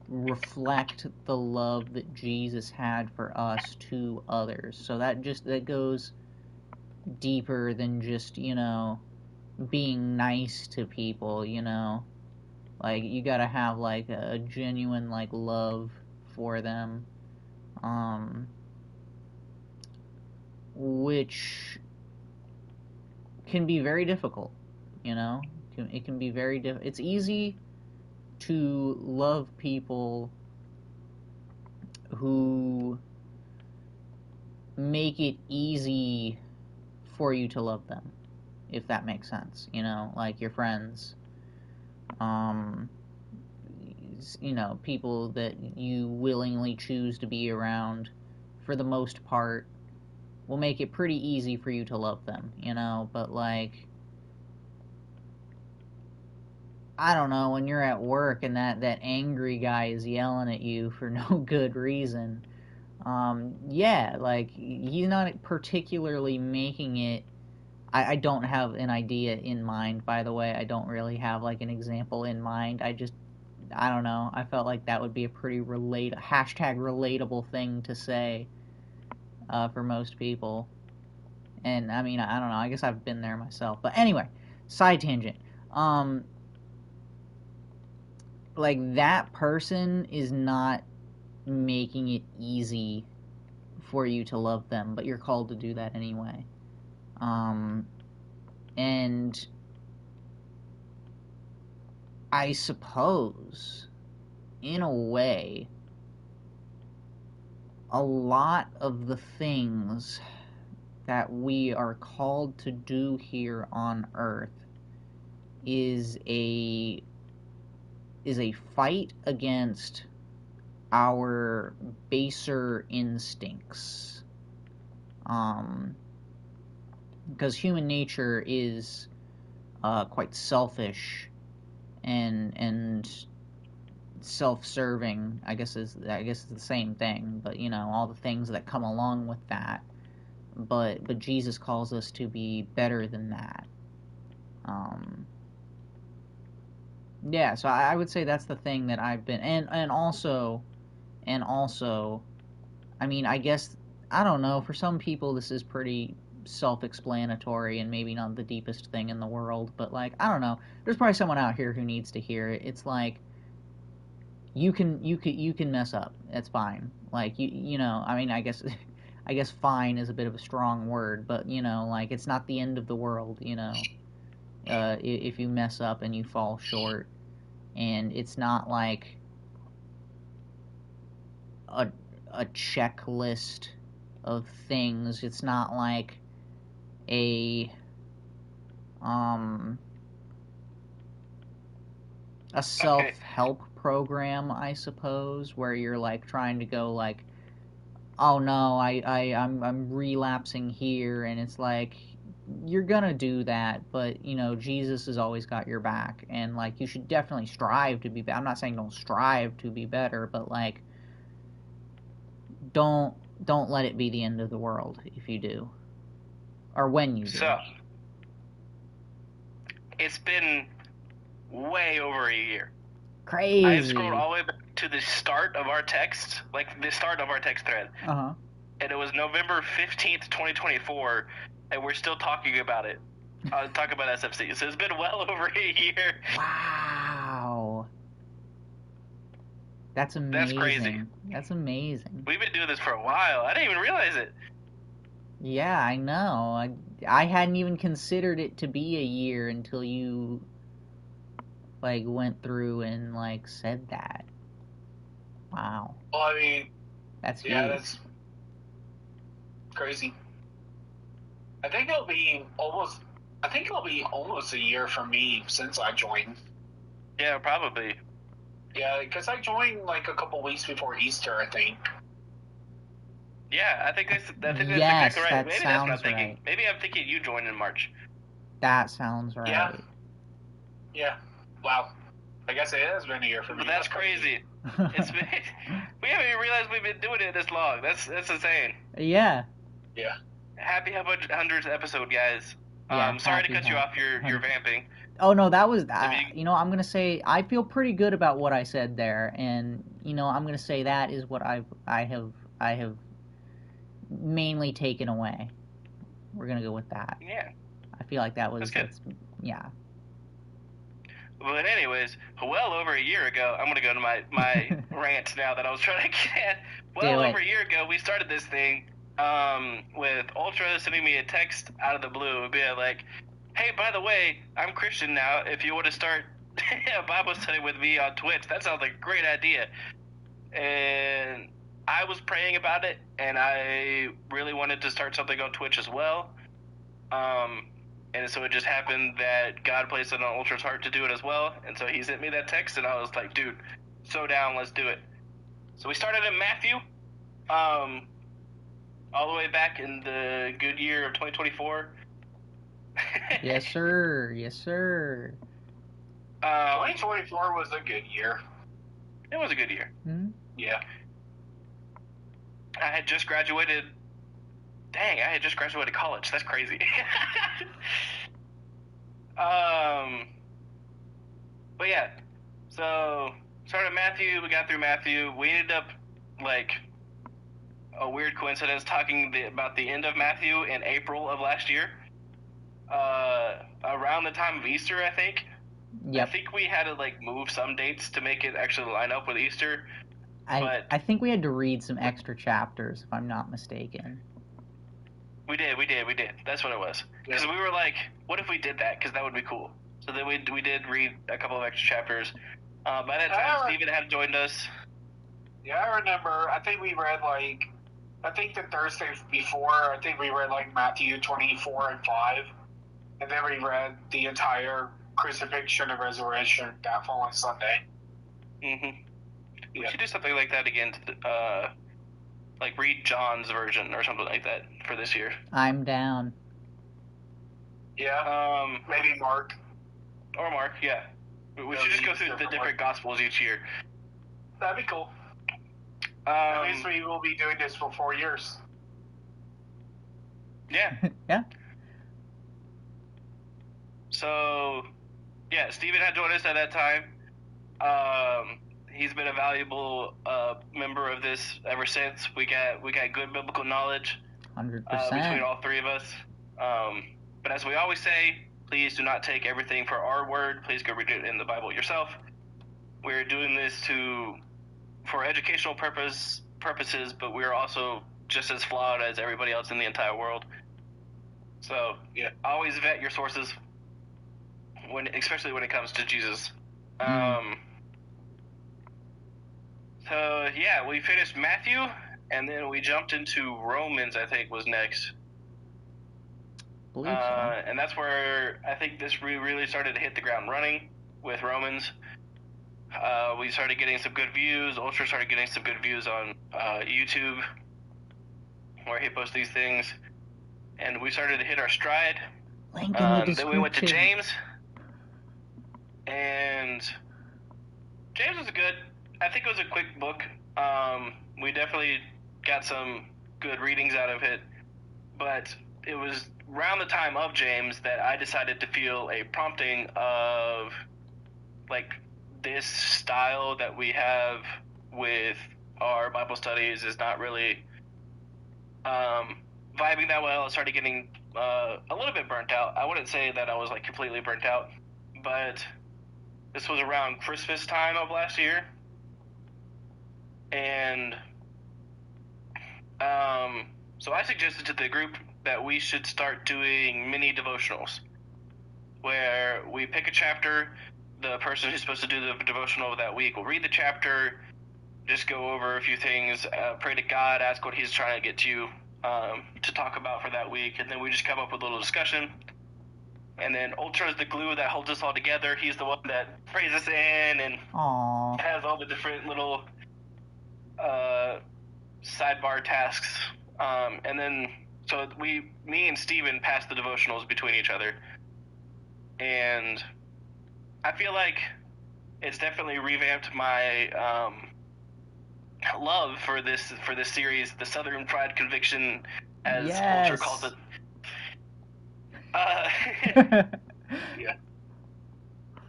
reflect the love that Jesus had for us to others. So that goes deeper than just, you know, being nice to people, you know. Like, you gotta have, like, a genuine, like, love for them. Which can be very difficult, you know. It can be very difficult. It's easy to love people who make it easy for you to love them, if that makes sense, you know, like your friends. um, people that you willingly choose to be around, for the most part, will make it pretty easy for you to love them, but like, I don't know, when you're at work and that angry guy is yelling at you for no good reason, yeah, like, he's not particularly making it. I don't have an idea in mind, by the way. I don't really have, like, an example in mind. I don't know. I felt like that would be a pretty hashtag relatable thing to say, for most people. And, I mean, I don't know. I guess I've been there myself. But anyway, side tangent. Like, that person is not making it easy for you to love them, but you're called to do that anyway. And I suppose, in a way, a lot of the things that we are called to do here on Earth is a fight against our baser instincts. Because human nature is quite selfish and self-serving. I guess it's the same thing, but all the things that come along with that. But Jesus calls us to be better than that. Yeah, so I would say that's the thing that I've been, and also, I mean, I guess, I don't know, for some people this is pretty self-explanatory and maybe not the deepest thing in the world, but, like, I don't know, there's probably someone out here who needs to hear it. It's like, you can mess up. It's fine. Like, I mean, I guess fine is a bit of a strong word, but, like, it's not the end of the world, if you mess up and you fall short. And it's not like a checklist of things. It's not like a self-help program, I suppose, where you're like trying to go like, oh no, I'm relapsing here, and it's like, you're gonna do that, but Jesus has always got your back, and like, you should definitely strive to be better. I'm not saying don't strive to be better, but like, don't let it be the end of the world if you do, or when you do. So, it's been way over a year. Crazy. I scrolled all the way back to the start of our text, like the start of our text thread. And it was November 15th, 2024, and we're still talking about it. Talking about SFC. So it's been well over a year. Wow. That's amazing. That's crazy. That's amazing. We've been doing this for a while. I didn't even realize it. Yeah, I know. I hadn't even considered it to be a year until you, like, went through and, like, said that. Wow. Well, I mean, that's huge. Yeah, that's crazy. I think it'll be almost a year for me since I joined. Yeah, probably. Yeah, because I joined like a couple weeks before Easter, I think. Yeah, I think that's yes, exactly right. Maybe that's what I'm thinking. Right. Maybe I'm thinking you joined in March. That sounds right. Yeah. Wow. I guess it has been a year for me. But that's crazy. It's been, we haven't even realized we've been doing it this long. That's insane. Yeah. Yeah. Happy 100th episode, guys. Yeah, sorry to cut you off your vamping. Oh no, that was I'm gonna say I feel pretty good about what I said there, and I'm gonna say that is what I have mainly taken away. We're gonna go with that. Yeah. I feel like that was yeah. But anyways, well over a year ago, I'm gonna go to my rant now that I was trying to get at. Well over a year ago, we started this thing with Ultra sending me a text out of the blue, being like, "Hey, by the way, I'm Christian now. If you want to start a Bible study with me on Twitch, that sounds like a great idea." And I was praying about it, and I really wanted to start something on Twitch as well. And so it just happened that God placed it on Ultra's heart to do it as well. And so he sent me that text, and I was like, dude, so down, let's do it. So we started in Matthew, all the way back in the good year of 2024. Yes, sir. Yes, sir. 2024 was a good year. It was a good year. Hmm? Yeah. I had just graduated. Dang, I had just graduated college. That's crazy. But yeah, so started Matthew. We got through Matthew. We ended up like a weird coincidence talking about the end of Matthew in April of last year. Around the time of Easter, I think. Yep. I think we had to like move some dates to make it actually line up with Easter. I think we had to read some extra chapters, if I'm not mistaken. We did. That's what it was. Because we were like, what if we did that? Because that would be cool. So then we did read a couple of extra chapters. By that time, Steven had joined us. Yeah, I remember. I think we read I think the Thursday before, I think we read Matthew 24 and 5. And then we read the entire crucifixion and resurrection that following Sunday. Mm-hmm. We should do something like that again. Like read John's version or something like that for this year. I'm down. Yeah. Maybe Mark. Or Mark, yeah. We should just go through the different Gospels each year. That'd be cool. At least we will be doing this for 4 years. Yeah. Yeah. So, yeah, Steven had joined us at that time. He's been a valuable member of this ever since. We got good biblical knowledge 100%. between all three of us. But as we always say, please do not take everything for our word. Please go read it in the Bible yourself. We're doing this for educational purposes, but we're also just as flawed as everybody else in the entire world. So, yeah, always vet your sources, especially when it comes to Jesus. So, yeah, we finished Matthew, and then we jumped into Romans, I think, was next. Believe so. And that's where I think this really started to hit the ground running with Romans. We started getting some good views. Ultra started getting some good views on YouTube, where he posts these things. And we started to hit our stride. Link in the description. Then we went to James. And James was good. I think it was a quick book. We definitely got some good readings out of it. But it was around the time of James that I decided to feel a prompting of, this style that we have with our Bible studies is not really vibing that well. I started getting a little bit burnt out. I wouldn't say that I was completely burnt out, but this was around Christmas time of last year, and so I suggested to the group that we should start doing mini devotionals, where we pick a chapter. The person who's supposed to do the devotional that week will read the chapter, just go over a few things, pray to God, ask what he's trying to get to you to talk about for that week, and then we just come up with a little discussion. And then Ultra is the glue that holds us all together. He's the one that prays us in and has all the different little sidebar tasks. And then, so me and Steven pass the devotionals between each other. And I feel like it's definitely revamped my love for this series, the Southern Pride Conviction, as Ultra calls it. Yeah.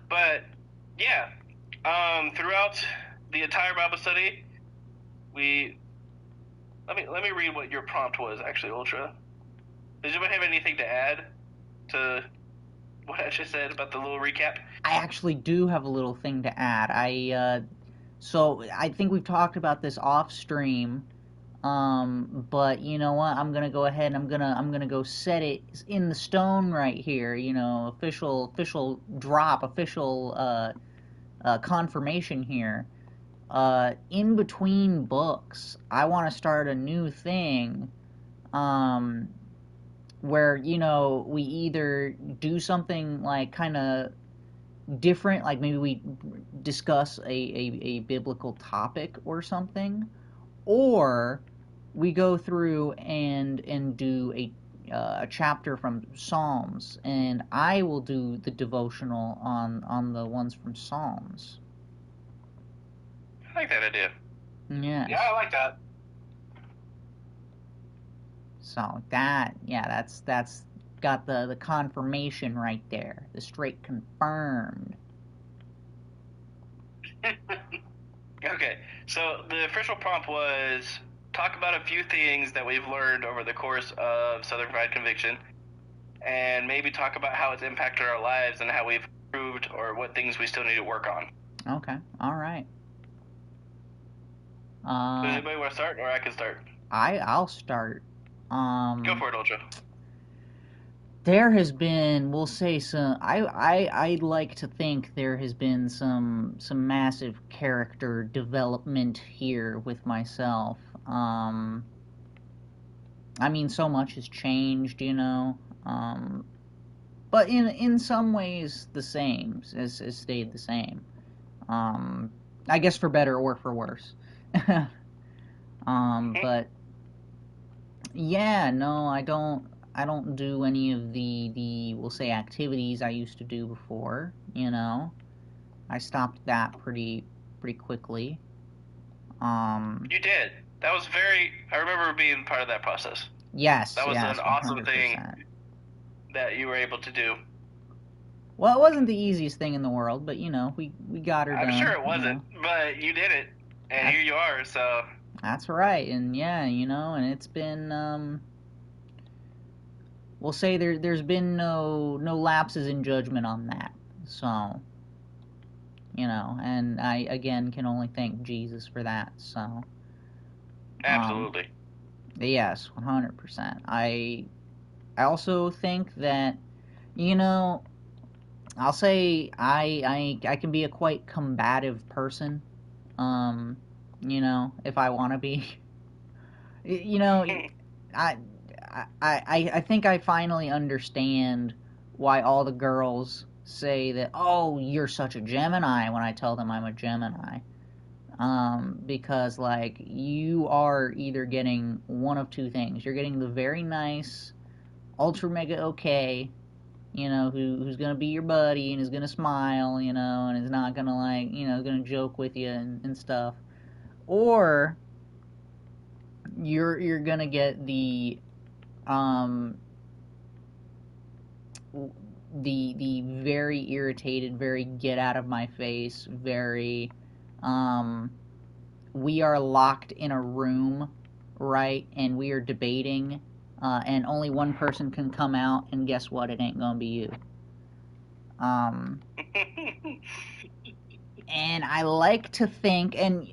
But yeah, throughout the entire Bible study, let me read what your prompt was actually, Ultra. Does anybody have anything to add to what I just said about the little recap? I actually do have a little thing to add. So I think we've talked about this off stream, but you know what? I'm gonna go ahead and I'm gonna go set it in the stone right here. Official drop, official confirmation here. In between books, I want to start a new thing. where, you know, we either do something like kind of different, like maybe we discuss a biblical topic or something, or we go through and do a chapter from Psalms, and I will do the devotional on the ones from Psalms. I like that idea. Yes. Yeah, I like that. So that's got the confirmation right there, the straight confirmed. Okay, so the official prompt was talk about a few things that we've learned over the course of Southern Fried Conviction, and maybe talk about how it's impacted our lives and how we've improved or what things we still need to work on. Okay, all right. Does anybody want to start, or I can start? I'll start. Go for it, Ultra. There has been, we'll say, some. I'd like to think there has been some massive character development here with myself. I mean, so much has changed, you know. But in some ways, the same has stayed the same. I guess for better or for worse. But yeah, no, I don't do any of the we'll say activities I used to do before, you know. I stopped that pretty quickly. You did. That was very. I remember being part of that process. Yes, that was yes, an awesome 100%. thing that you were able to do. Well, it wasn't the easiest thing in the world, but you know, we got her done. I'm sure it wasn't, you know. but you did it, and here you are. So that's right, and yeah, you know, and it's been we'll say there's been no lapses in judgment on that. So, you know, and I again can only thank Jesus for that. So, absolutely. Yes, 100%. I also think that, you know, I'll say I can be a quite combative person. You know, if I want to be. You know, I think I finally understand why all the girls say that, oh, you're such a Gemini, when I tell them I'm a Gemini. Because, like, you are either getting one of two things. You're getting the very nice, ultra mega okay, you know, who's gonna be your buddy and is gonna smile, you know, and is not gonna, like, you know, gonna joke with you and stuff. Or you're gonna get the very irritated, very get out of my face, very we are locked in a room, right, and we are debating, and only one person can come out, and guess what, it ain't gonna be you. And I like to think, and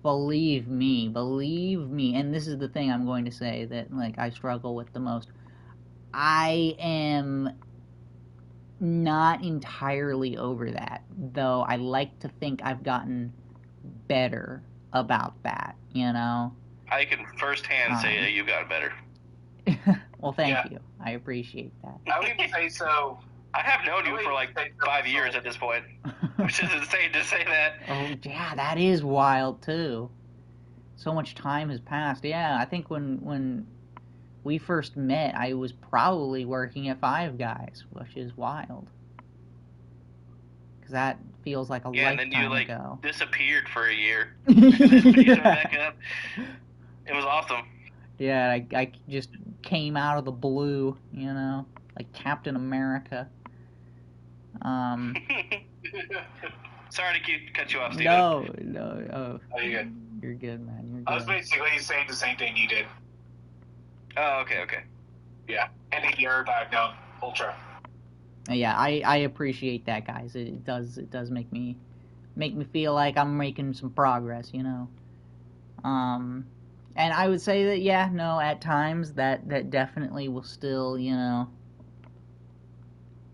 believe me, and this is the thing I'm going to say that, like, I struggle with the most. I am not entirely over that, though I like to think I've gotten better about that, you know? I can firsthand say that you got better. Well, thank you. I appreciate that. I would even say so. I have known you for like 5 years at this point, which is insane to say that. Oh, yeah, that is wild, too. So much time has passed. Yeah, I think when we first met, I was probably working at Five Guys, which is wild. Because that feels like a lifetime ago. Yeah, and then you, disappeared for a year. You back up. It was awesome. Yeah, I just came out of the blue, you know, like Captain America. Sorry to cut you off, Steven. No. Oh, you're good. You're good, man. You're good. I was basically saying the same thing you did. Oh, okay. Yeah, and a year I've known Ultra. Yeah, I appreciate that, guys. It does make me feel like I'm making some progress, you know. And I would say that, yeah, no, at times that definitely will still, you know,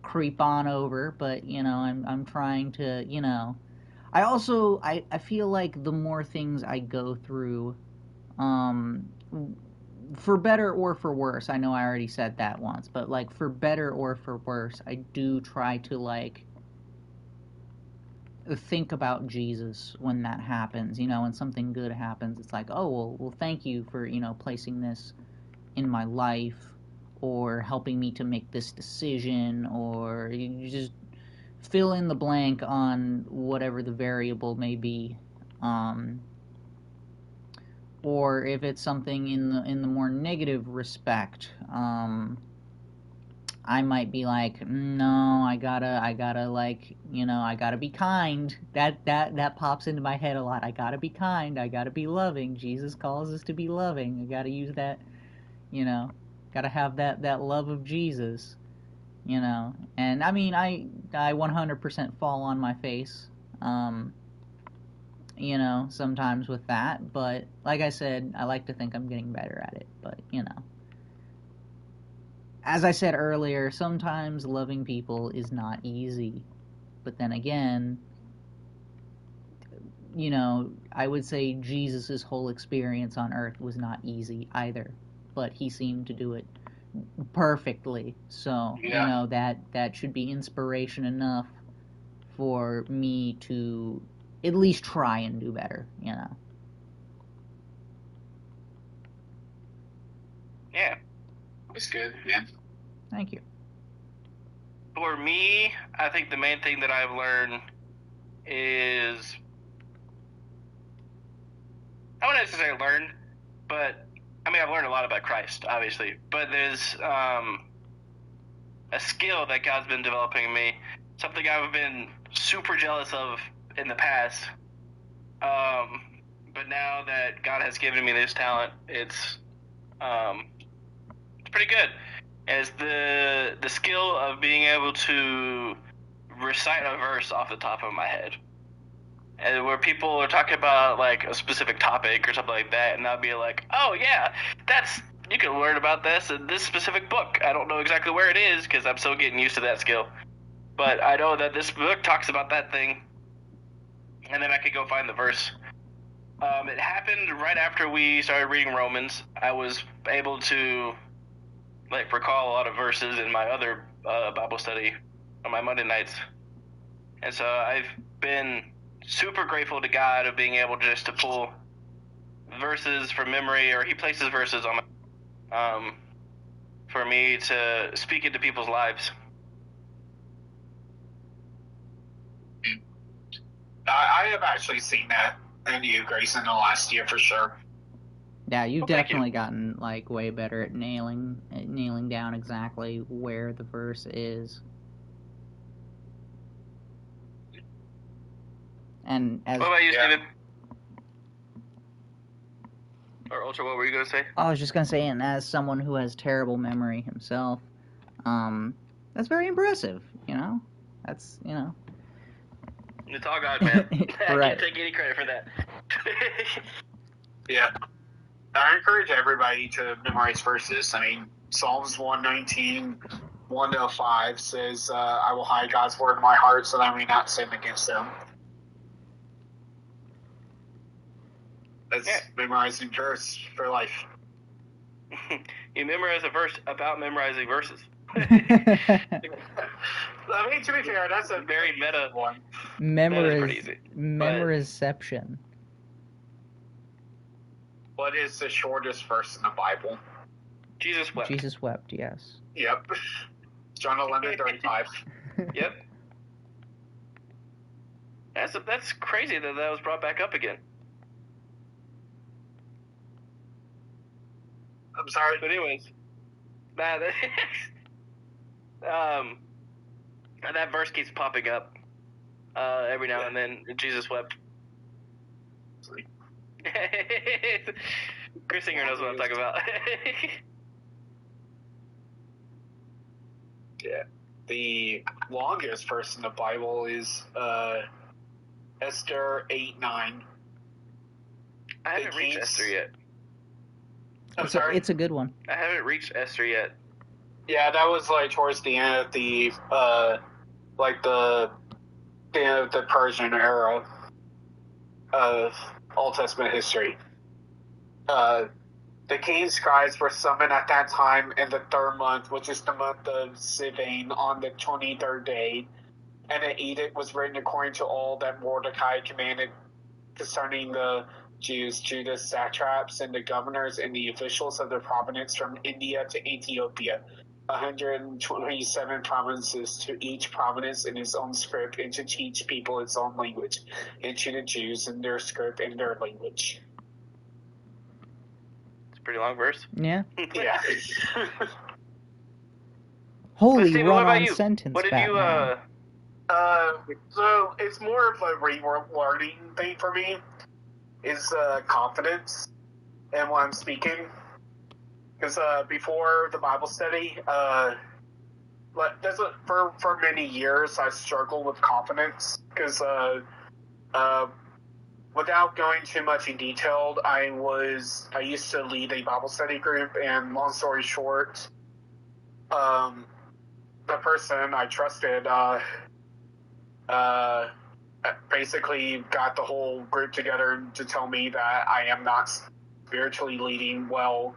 creep on over, but, you know, I'm trying to, you know, I also, I feel like the more things I go through, for better or for worse, I know I already said that once, but like for better or for worse, I do try to like think about Jesus when that happens. When something good happens, it's like, oh well, thank you for placing this in my life, or helping me to make this decision, or you just fill in the blank on whatever the variable may be. Or if it's something in the more negative respect, I might be like, no, I gotta like, I gotta be kind. That pops into my head a lot. I gotta be kind. I gotta be loving. Jesus calls us to be loving. I gotta use that, gotta have that love of Jesus, And I mean, I 100% fall on my face, sometimes with that. But like I said, I like to think I'm getting better at it. But, as I said earlier, sometimes loving people is not easy. But then again, I would say Jesus' whole experience on earth was not easy either. But he seemed to do it perfectly. So, that should be inspiration enough for me to at least try and do better, Yeah. That's good, man. Thank you. For me, I think the main thing that I've learned is, I wouldn't necessarily learn, but I mean, I've learned a lot about Christ, obviously, but there's a skill that God's been developing in me, something I've been super jealous of in the past, but now that God has given me this talent, it's pretty good. It's the skill of being able to recite a verse off the top of my head. And where people are talking about like a specific topic or something like that, and I'll be like, oh yeah, you can learn about this in this specific book. I don't know exactly where it is because I'm still getting used to that skill, but I know that this book talks about that thing, and then I could go find the verse. It happened right after we started reading Romans. I was able to like recall a lot of verses in my other Bible study on my Monday nights, and so I've been super grateful to God of being able just to pull verses from memory, or he places verses on my, for me to speak into people's lives. I have actually seen that in you, Grayson, in the last year for sure. Yeah, you've definitely gotten like way better at nailing down exactly where the verse is. And as what about you, Steven? Or Ultra, what were you going to say? I was just going to say, and as someone who has terrible memory himself, that's very impressive, That's, It's all God, man. I Right. can't take any credit for that. Yeah. I encourage everybody to memorize verses. I mean, Psalms 119, 1-5 says, I will hide God's word in my heart so that I may not sin against them. That's memorizing verse for life. You memorize a verse about memorizing verses. I mean, to be fair, that's a very meta one. Memorization. What is the shortest verse in the Bible? Jesus wept. Jesus wept, yes. Yep. John 11:35. Yep. That's crazy that was brought back up again. I'm sorry. But anyways, that verse keeps popping up every now and then. Jesus wept. Chris Singer knows what I'm talking about. Yeah. The longest verse in the Bible is Esther 8:9. I haven't reached Esther yet. It's a good one. I haven't reached Esther yet. Yeah, that was like towards the end of the the Persian era of Old Testament history. the king's scribes were summoned at that time in the 3rd month, which is the month of Sivan, on the 23rd day. And an edict was written according to all that Mordecai commanded concerning the Jews, Judas, satraps, and the governors and the officials of the province from India to Ethiopia. 127 provinces, to each province in its own script, and to teach people its own language, and to the Jews in their script and their language. It's a pretty long verse. Yeah. Yeah. Holy Steven, what about run-on you? sentence, What did Batman. So it's more of a relearning thing for me, is confidence in what I'm speaking. Because before the Bible study, for many years I struggled with confidence. Because without going too much in detail, I used to lead a Bible study group, and long story short, the person I trusted basically got the whole group together to tell me that I am not spiritually leading well.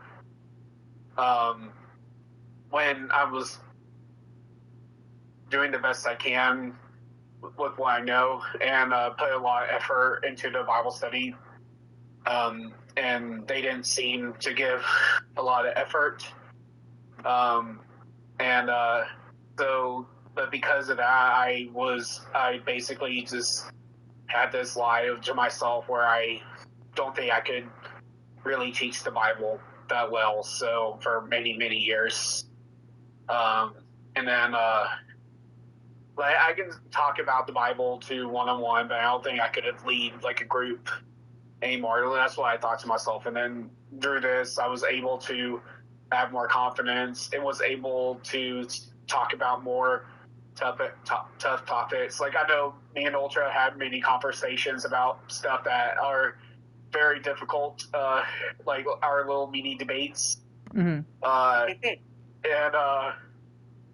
When I was doing the best I can with what I know, and put a lot of effort into the Bible study, and they didn't seem to give a lot of effort, but because of that, I basically just had this lie to myself where I don't think I could really teach the Bible that well. So for many, many years, and then I can talk about the Bible to one-on-one, but I don't think I could lead like a group anymore. That's what I thought to myself. And then through this, I was able to have more confidence. It was able to talk about more tough topics. Like, I know me and Ultra had many conversations about stuff that are very difficult, like our little mini debates. Mm-hmm.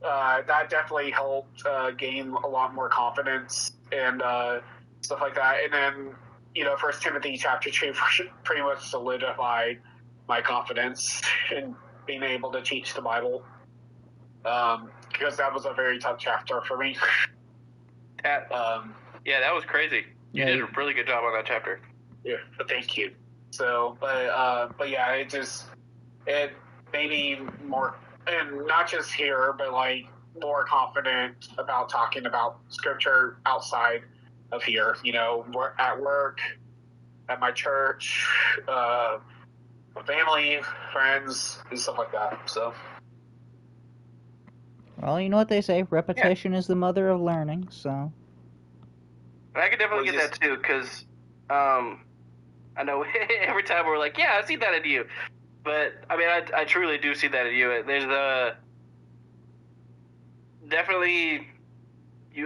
That definitely helped gain a lot more confidence and stuff like that. And then, 1 Timothy chapter 2 pretty much solidified my confidence in being able to teach the Bible, because that was a very tough chapter for me. Yeah, that was crazy. You did a really good job on that chapter. Yeah, thank you. So, but yeah, it made me more, and not just here, but like more confident about talking about scripture outside of here. At work, at my church, my family, friends, and stuff like that. So. Well, you know what they say, repetition is the mother of learning, so. I could definitely get that too, because I know every time we're like, yeah, I see that in you. But, I mean, I truly do see that in you. There's definitely,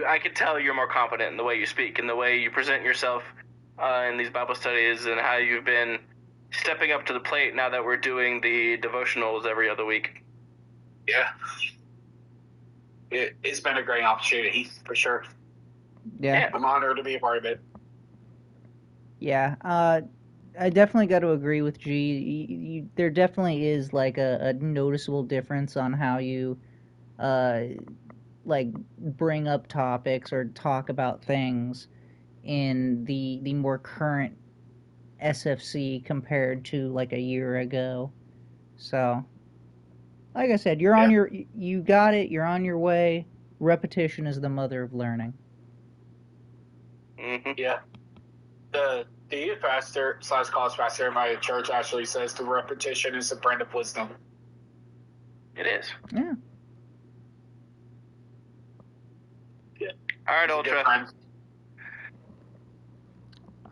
I can tell you're more confident in the way you speak, and the way you present yourself in these Bible studies, and how you've been stepping up to the plate now that we're doing the devotionals every other week. Yeah. It's been a great opportunity, for sure. Yeah. I'm honored to be a part of it. Yeah, I definitely got to agree with G. There definitely is like a noticeable difference on how you like bring up topics or talk about things in the more current SFC compared to like a year ago. So, like I said, you're on you got it. You're on your way. Repetition is the mother of learning. Mm-hmm. Yeah. The youth pastor / college pastor in my church actually says the repetition is a brand of wisdom. It is. Yeah. Yeah. All right, Ultra.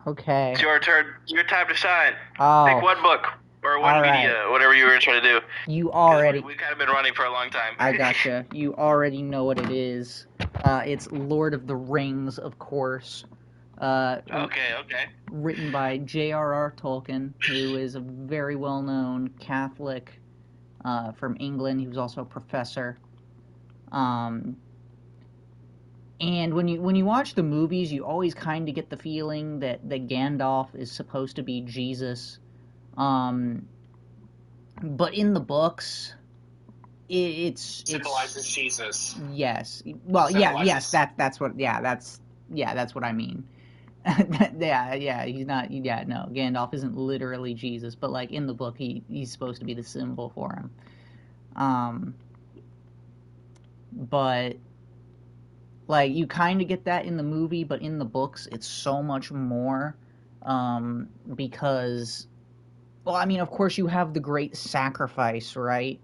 Okay. It's your turn. Your time to shine. Oh. Pick one book or one media, whatever you were trying to do. You already. We've kind of been running for a long time. I gotcha. You already know what it is. It's Lord of the Rings, of course. Okay. Written by J.R.R. Tolkien, who is a very well-known Catholic from England. He was also a professor. And when you watch the movies, you always kind of get the feeling that Gandalf is supposed to be Jesus. But in the books, it's Symbolizes Jesus. Yes. Well, yes. That's what. That's what I mean. yeah. He's not. Yeah, no. Gandalf isn't literally Jesus, but like in the book, he's supposed to be the symbol for him. But like you kind of get that in the movie, but in the books, it's so much more. Because, well, I mean, of course, you have the great sacrifice, right?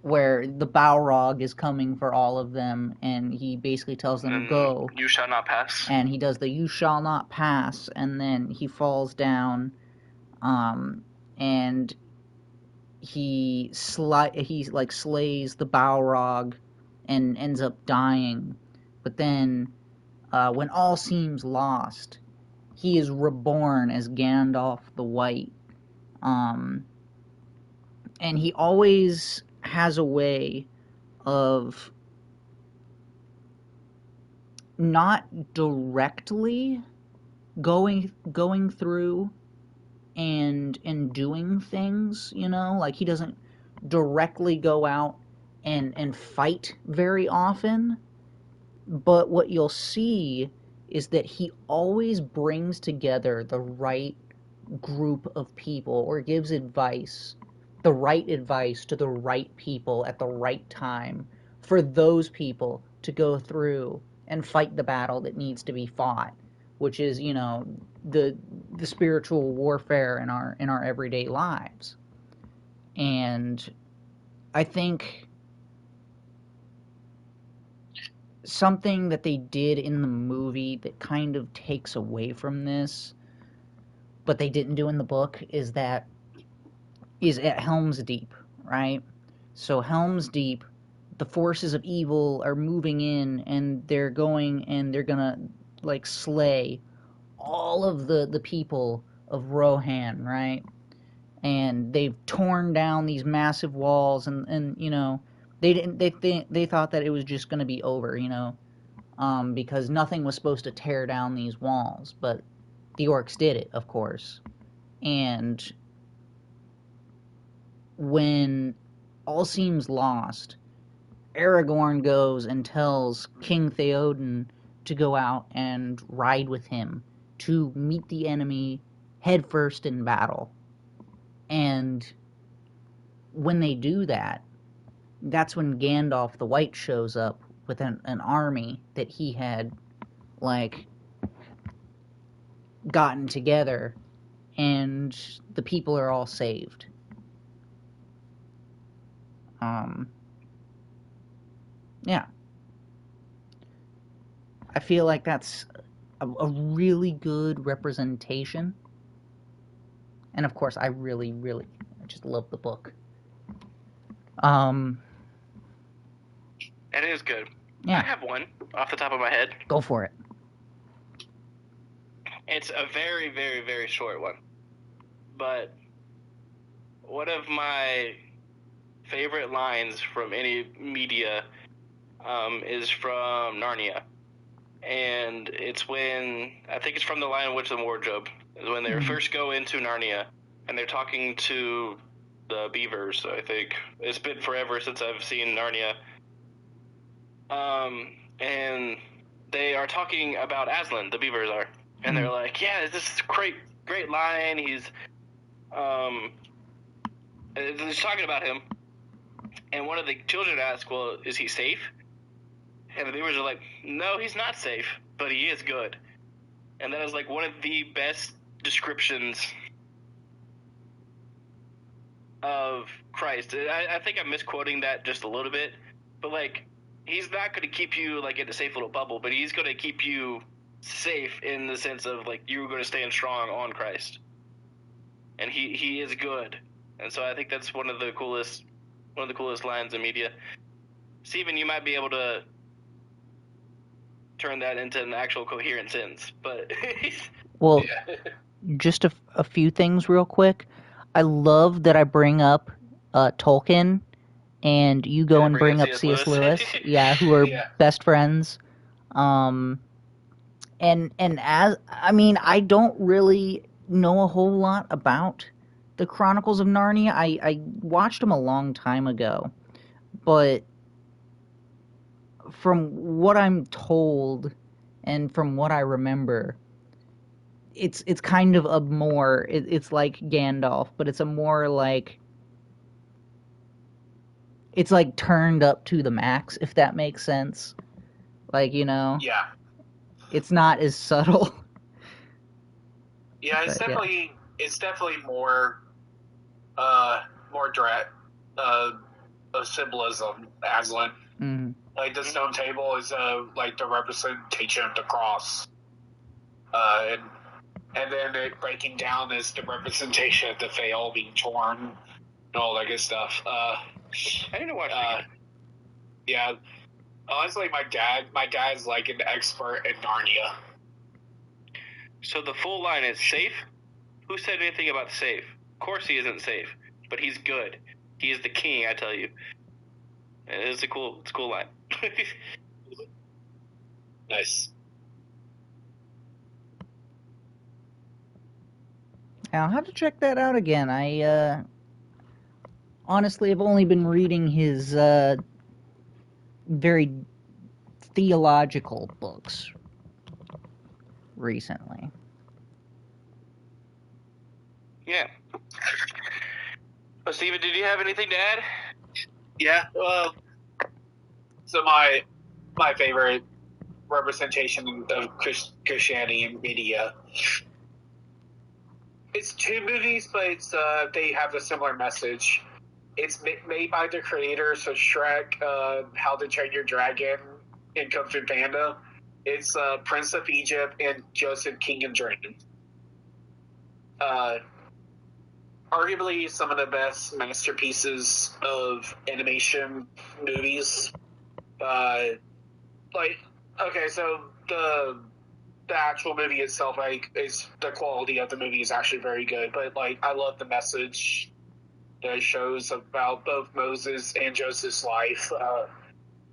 Where the Balrog is coming for all of them, and he basically tells them to go. You shall not pass. And he does the "you shall not pass," and then he falls down, and he like slays the Balrog, and ends up dying. But then, when all seems lost, he is reborn as Gandalf the White, and he always has a way of not directly going through and doing things, you know, like he doesn't directly go out and fight very often, but what you'll see is that he always brings together the right group of people, or gives the right advice to the right people at the right time, for those people to go through and fight the battle that needs to be fought, which is, you know, the spiritual warfare in our everyday lives. And I think something that they did in the movie that kind of takes away from this, but they didn't do in the book, is at Helm's Deep, right? So Helm's Deep, the forces of evil are moving in, and they're gonna like slay all of the people of Rohan, right? And they've torn down these massive walls, and you know, they thought that it was just gonna be over, you know, because nothing was supposed to tear down these walls, but the orcs did it, of course. And when all seems lost, Aragorn goes and tells King Theoden to go out and ride with him to meet the enemy headfirst in battle. And when they do that, that's when Gandalf the White shows up with an army that he had, like, gotten together, and the people are all saved. Yeah. I feel like that's a really good representation. And of course, I just love the book. It is good. Yeah. I have one off the top of my head. Go for it. It's a very, very, very short one. But one of my favorite lines from any media is from Narnia. And it's when, I think it's from The Lion, Witch, and Wardrobe, is when they first go into Narnia, and they're talking to the beavers, I think. It's been forever since I've seen Narnia. And they are talking about Aslan, the beavers are. And they're like, yeah, this is great line. He's talking about him. And one of the children asks, well, is he safe? And the beavers are like, no, he's not safe, but he is good. And that is like one of the best descriptions of Christ. I think I'm misquoting that just a little bit, but like, he's not going to keep you like in a safe little bubble, but he's going to keep you safe in the sense of like you're going to stand strong on Christ. And he is good. And so I think that's one of the coolest lines in media. Steven, you might be able to turn that into an actual coherent sentence, but well, just a few things real quick. I love that I bring up Tolkien, and you go and bring up C.S. Lewis. Yeah, who are best friends. And as I mean, I don't really know a whole lot about the Chronicles of Narnia. I watched them a long time ago, but from what I'm told and from what I remember, it's kind of a more it's like Gandalf, but it's a more like it's like turned up to the max, if that makes sense. Like, you know, Yeah. it's not as subtle. Yeah, it's But, definitely more direct of symbolism, Aslan. Mhm. Like the stone table is like the representation of the cross. And then it breaking down is the representation of the veil being torn and all that good stuff. I need to watch it. Yeah. Honestly, my dad's like an expert in Narnia. So the full line is safe? Who said anything about safe? Of course he isn't safe, but he's good. He is the king, I tell you. It's a cool line. Nice. I'll have to check that out again. I honestly have only been reading his very theological books recently. Yeah. Well, Steven, did you have anything to add? Yeah. Well, so my favorite representation of Christianity in media. It's two movies, but it's they have a similar message. It's made by the creators of Shrek, How to Train Your Dragon, and Kung Fu Panda. It's Prince of Egypt and Joseph King and Dragon. Arguably some of the best masterpieces of animation movies. Okay, so the actual movie itself, like, is the quality of the movie is actually very good. But like, I love the message that it shows about both Moses and Joseph's life,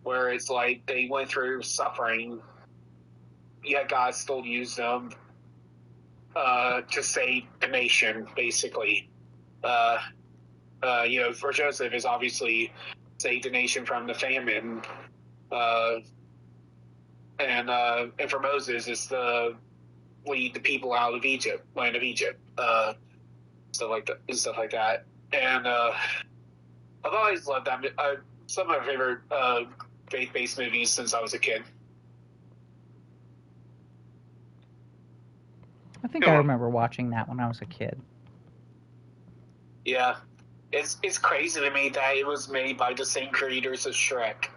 where it's like they went through suffering, yet God still used them to save the nation, basically. For Joseph is obviously save the nation from the famine, and for Moses is to lead the people out of Egypt, land of Egypt, stuff like that. And I've always loved that. Some of my favorite faith-based movies since I was a kid. I think I remember watching that when I was a kid. Yeah. It's crazy to me that it was made by the same creators as Shrek.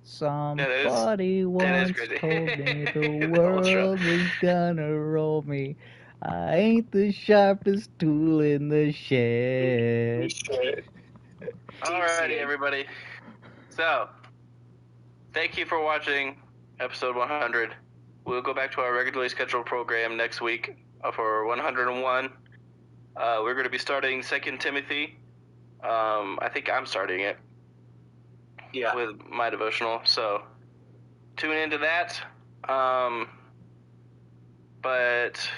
Somebody once told me the world was gonna roll me. I ain't the sharpest tool in the shed. Alrighty, everybody. So, thank you for watching episode 100. We'll go back to our regularly scheduled program next week for 101. We're going to be starting 2 Timothy. I think I'm starting it. Yeah. With my devotional. So, tune into that. But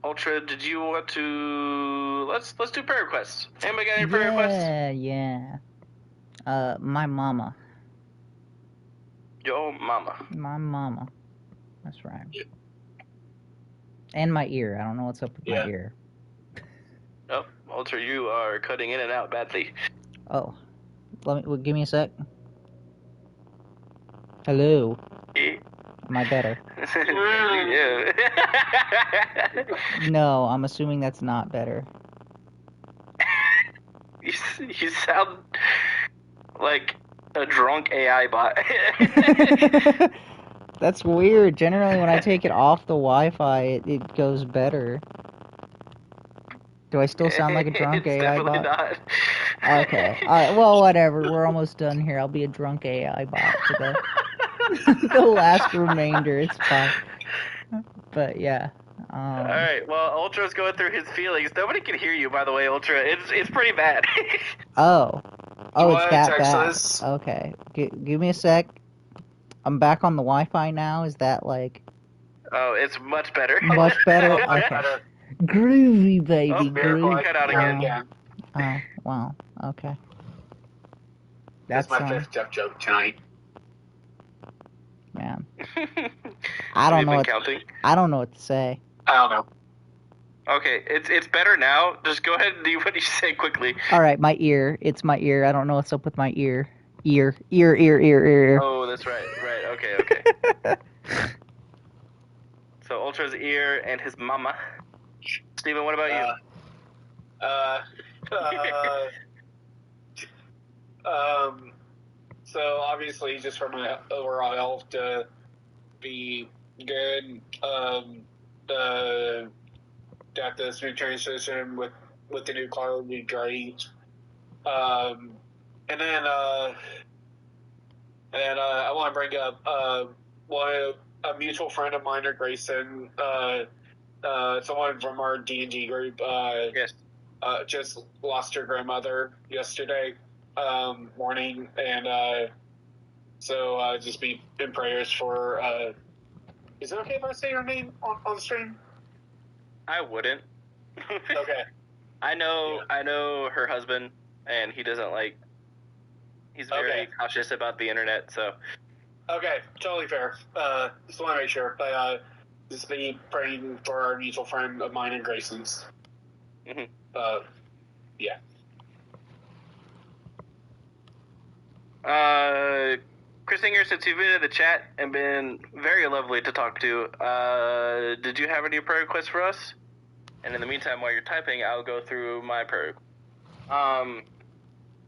Ultra, did you want to let's do prayer requests. Anybody got any prayer requests? Yeah. My mama. Yo mama. My mama. That's right. Yeah. And my ear. I don't know what's up with my ear. Oh, Ultra, you are cutting in and out badly. Oh. Give me a sec. Hello. Am I better? Yeah. No, I'm assuming that's not better. You sound like a drunk AI bot. That's weird. Generally, when I take it off the Wi-Fi, it goes better. Do I still sound like a drunk it's AI definitely bot? Not. Okay. Alright, well, whatever. We're almost done here. I'll be a drunk AI bot for the last remainder. It's fine. But, yeah. Alright, well, Ultra's going through his feelings. Nobody can hear you, by the way, Ultra. It's pretty bad. Oh, it's that bad. This? Okay. Give me a sec. I'm back on the Wi-Fi now. Is that, like... Oh, it's much better. Much better? Okay. Groovy, baby. Oh, Miracle, Groovy. I cut out can hear again. it again. Oh, wow. Okay. That's That's my fifth Jeff joke tonight. man. I don't know been what- counting. I don't know what to say. I don't know. Okay, it's better now. Just go ahead and do what you say quickly. All right, my ear. It's my ear. I don't know what's up with my ear. Ear. Oh, that's right. Okay. So Ultra's ear and his mama. Steven, what about you? So obviously, just for my overall health to be good, that the smooth transition with the new car would be great. And then I want to bring up a mutual friend of mine, Grayson, someone from our D&D group. Yes. Just lost her grandmother yesterday morning, and so just be in prayers for. Is it okay if I say her name on the stream? I wouldn't. Okay. I know her husband, and he doesn't like. He's very cautious about the internet, so. Okay, totally fair. Just want to make sure. But just be praying for our mutual friend of mine and Grayson's. Mm-hmm. Yeah. Chris Singer, since you've been in the chat and been very lovely to talk to, did you have any prayer requests for us? And in the meantime, while you're typing, I'll go through my prayer.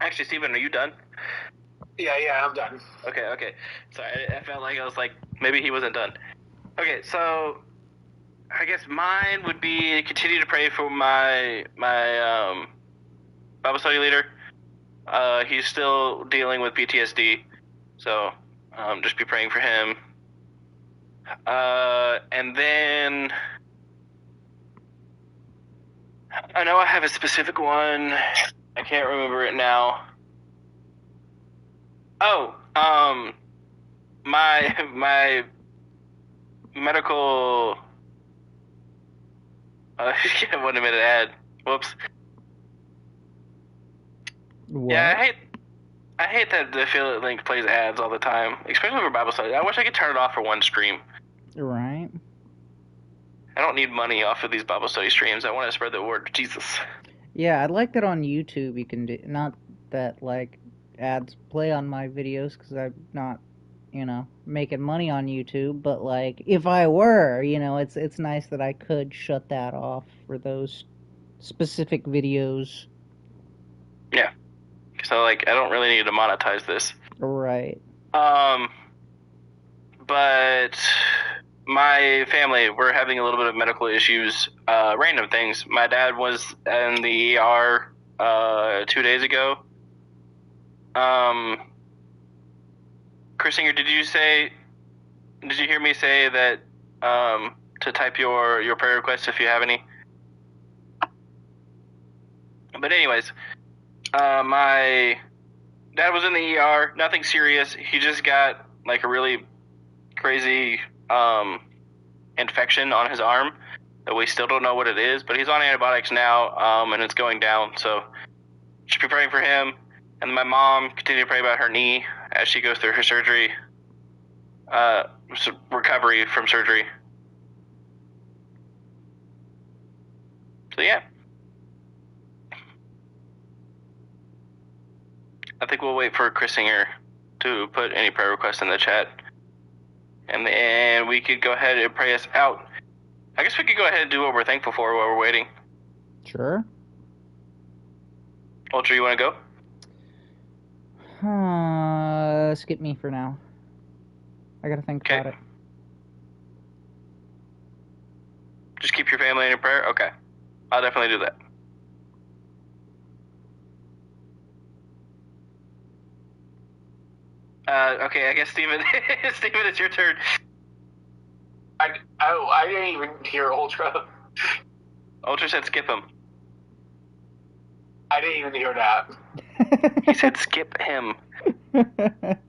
Actually, Steven, are you done? Yeah, I'm done. Okay. Sorry, I felt like I was like, maybe he wasn't done. Okay, so I guess mine would be continue to pray for my Bible study leader. He's still dealing with PTSD, so just be praying for him. And then I know I have a specific one. I can't remember it now. Oh, my medical. 1 minute ad. Whoops. What? Yeah, I hate that the affiliate link plays ads all the time, especially for Bible study. I wish I could turn it off for one stream. Right. I don't need money off of these Bible study streams. I want to spread the word of Jesus. Yeah, I'd like that on YouTube. You can do not that like ads play on my videos because I'm not, making money on YouTube. But like, if I were, it's nice that I could shut that off for those specific videos. Yeah. So like, I don't really need to monetize this. Right. But my family, we're having a little bit of medical issues, random things. My dad was in the ER 2 days ago. Chris Singer, did you hear me say that to type your prayer requests if you have any? But anyways, my dad was in the ER, nothing serious. He just got like a really crazy infection on his arm that we still don't know what it is, but he's on antibiotics now, and it's going down, so just be praying for him. And my mom, continue to pray about her knee as she goes through her surgery, recovery from surgery. So yeah, I think we'll wait for Chris Singer to put any prayer requests in the chat, and then we could go ahead and pray us out. I guess we could go ahead and do what we're thankful for while we're waiting. Sure. Ultra, you want to go? Skip me for now. I gotta think about it. Just keep your family in your prayer? Okay. I'll definitely do that. Okay, I guess Steven, it's your turn. I didn't even hear Ultra. Ultra said skip him. I didn't even hear that. He said skip him.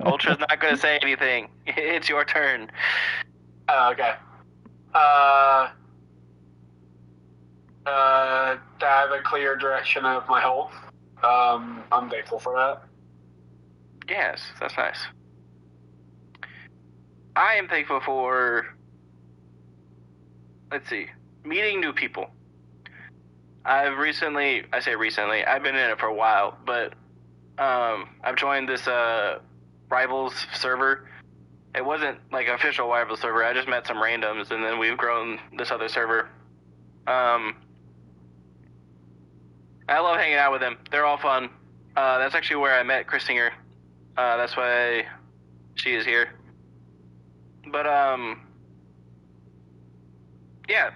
Ultra's not going to say anything. It's your turn. Okay. to have a clear direction of my health. I'm thankful for that. Yes, that's nice. I am thankful for, let's see, meeting new people. I've been in it for a while, but I've joined this Rivals server. It wasn't like an official Rivals server. I just met some randoms, and then we've grown this other server. I love hanging out with them. They're all fun. That's actually where I met Christinger. That's why she is here. But yeah,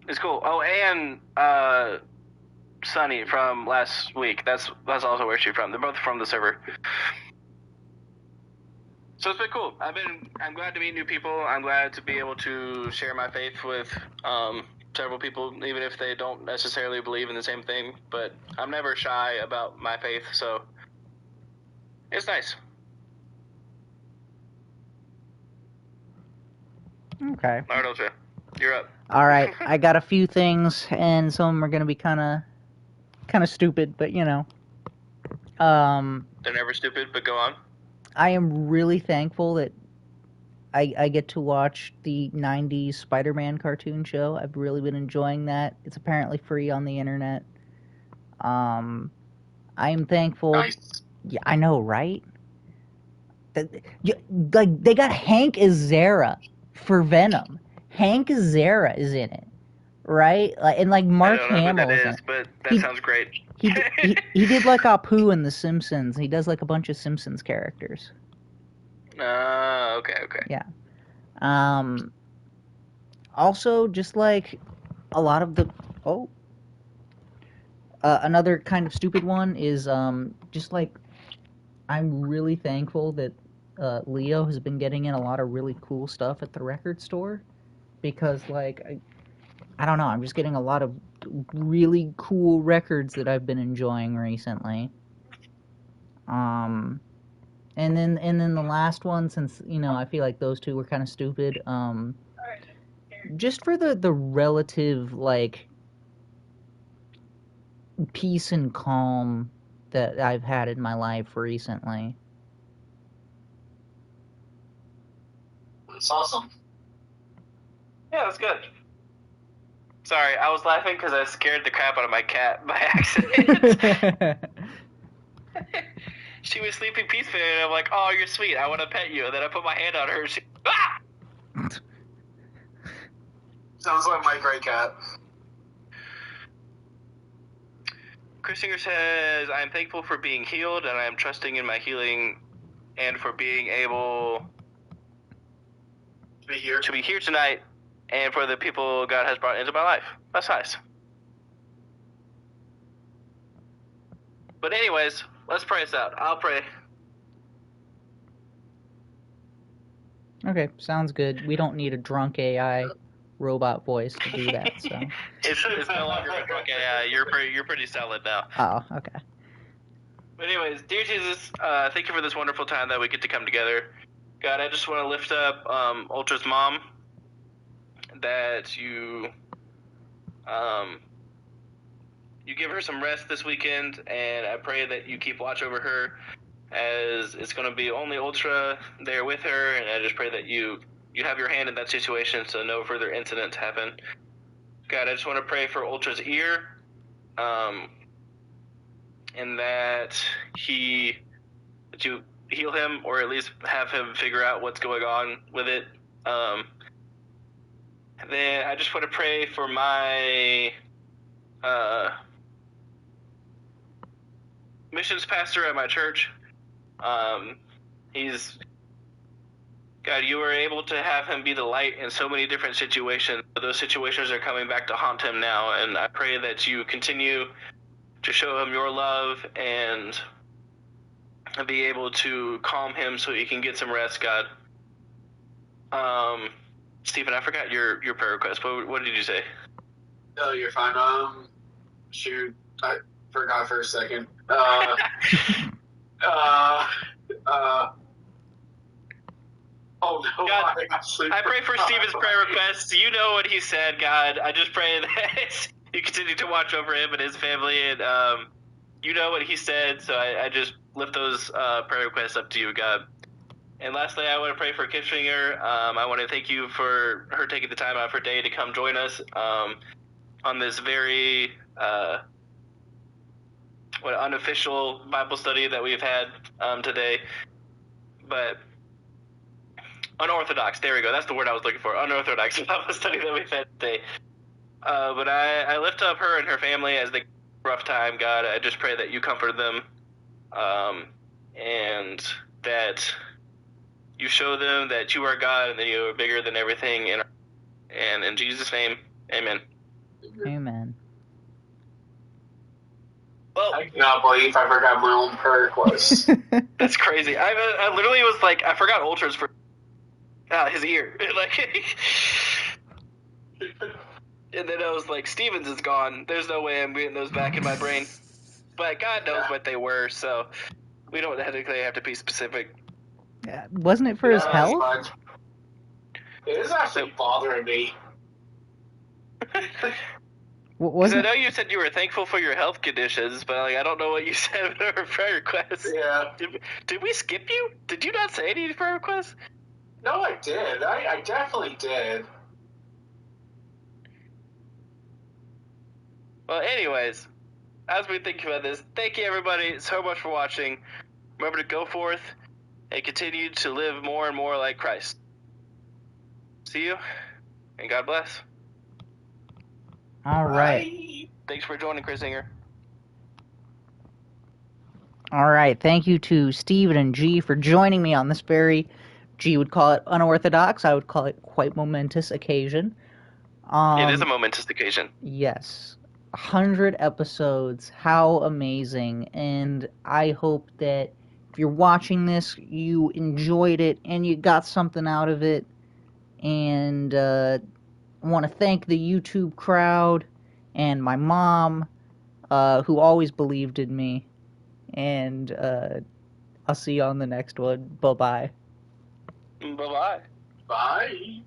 it's cool. Oh, and Sunny from last week. That's also where she's from. They're both from the server. So it's been cool. I'm glad to meet new people. I'm glad to be able to share my faith with several people, even if they don't necessarily believe in the same thing. But I'm never shy about my faith, so it's nice. Okay. Ardolce, you're up. All right, I got a few things, and some of them are gonna be kind of stupid, but you know. They're never stupid, but go on. I am really thankful that I get to watch the 90s Spider-Man cartoon show. I've really been enjoying that. It's apparently free on the internet. I am thankful. Nice. Yeah, I know, right? Like, they got Hank Azaria for Venom. Hank Azaria is in it, right? And like Mark Hamill is in it. But that sounds great. He did like Apu in The Simpsons. He does like a bunch of Simpsons characters. Okay. Yeah. Also, just like a lot of the another kind of stupid one is just like I'm really thankful that Leo has been getting in a lot of really cool stuff at the record store, because like I don't know, I'm just getting a lot of really cool records that I've been enjoying recently. And then the last one, since you know I feel like those two were kind of stupid. Just for the relative like peace and calm that I've had in my life recently. That's awesome. Yeah, that's good. Sorry, I was laughing because I scared the crap out of my cat by accident. She was sleeping peacefully, and I'm like, "Oh, you're sweet. I want to pet you." And then I put my hand on her. And she, ah! Sounds like my gray cat. Chris Singer says, "I am thankful for being healed, and I am trusting in my healing, and for being able to be here tonight, and for the people God has brought into my life." That's nice. But anyways, let's pray this out. I'll pray. Okay, sounds good. We don't need a drunk AI robot voice to do that. So it's no longer a drunk AI. You're pretty solid now. Oh, okay. But anyways, dear Jesus, thank you for this wonderful time that we get to come together. God, I just want to lift up Ultra's mom, that you give her some rest this weekend, and I pray that you keep watch over her, as it's going to be only Ultra there with her, and I just pray that you have your hand in that situation so no further incidents happen. God, I just want to pray for Ultra's ear, and that you heal him, or at least have him figure out what's going on with it. Then I just want to pray for my missions pastor at my church. God, you were able to have him be the light in so many different situations. Those situations are coming back to haunt him now, and I pray that you continue to show him your love and be able to calm him so he can get some rest, God. Stephen, I forgot your prayer request. What did you say? No, you're fine. Shoot, I forgot for a second. Oh no! God, I pray for Stephen's prayer requests. You know what he said, God. I just pray that you continue to watch over him and his family, and you know what he said, so I just lift those prayer requests up to you, God. And lastly, I want to pray for Kipfinger. I want to thank you for her taking the time out of her day to come join us on this very unofficial Bible study that we've had today. But unorthodox, there we go. That's the word I was looking for. Unorthodox Bible study that we've had today. But I lift up her and her family as they go through a rough time, God. I just pray that you comfort them and that you show them that you are God and that you are bigger than everything. And in Jesus' name, amen. Amen. Well, I cannot believe I forgot my own prayer request. That's crazy. I literally was like, I forgot Ultra's for his ear. And then I was like, Stevens is gone. There's no way I'm getting those back in my brain. But God knows what they were, so we don't technically have to be specific. Yeah, wasn't it for his health? It is actually bothering me. Because I know you said you were thankful for your health conditions, but I don't know what you said in our prayer requests. Yeah. Did we skip you? Did you not say any prayer requests? No, I did. I definitely did. Well, anyways, as we think about this, thank you everybody so much for watching. Remember to go forth and continue to live more and more like Christ. See you, and God bless. All right. Thanks for joining, Chris Singer. All right. Thank you to Steven and G for joining me on this very, G would call it unorthodox, I would call it quite momentous occasion. It is a momentous occasion. Yes. 100 episodes. How amazing. And I hope that if you're watching this, you enjoyed it and you got something out of it. And I want to thank the YouTube crowd and my mom, who always believed in me. And I'll see you on the next one. Bye-bye. Bye-bye. Bye.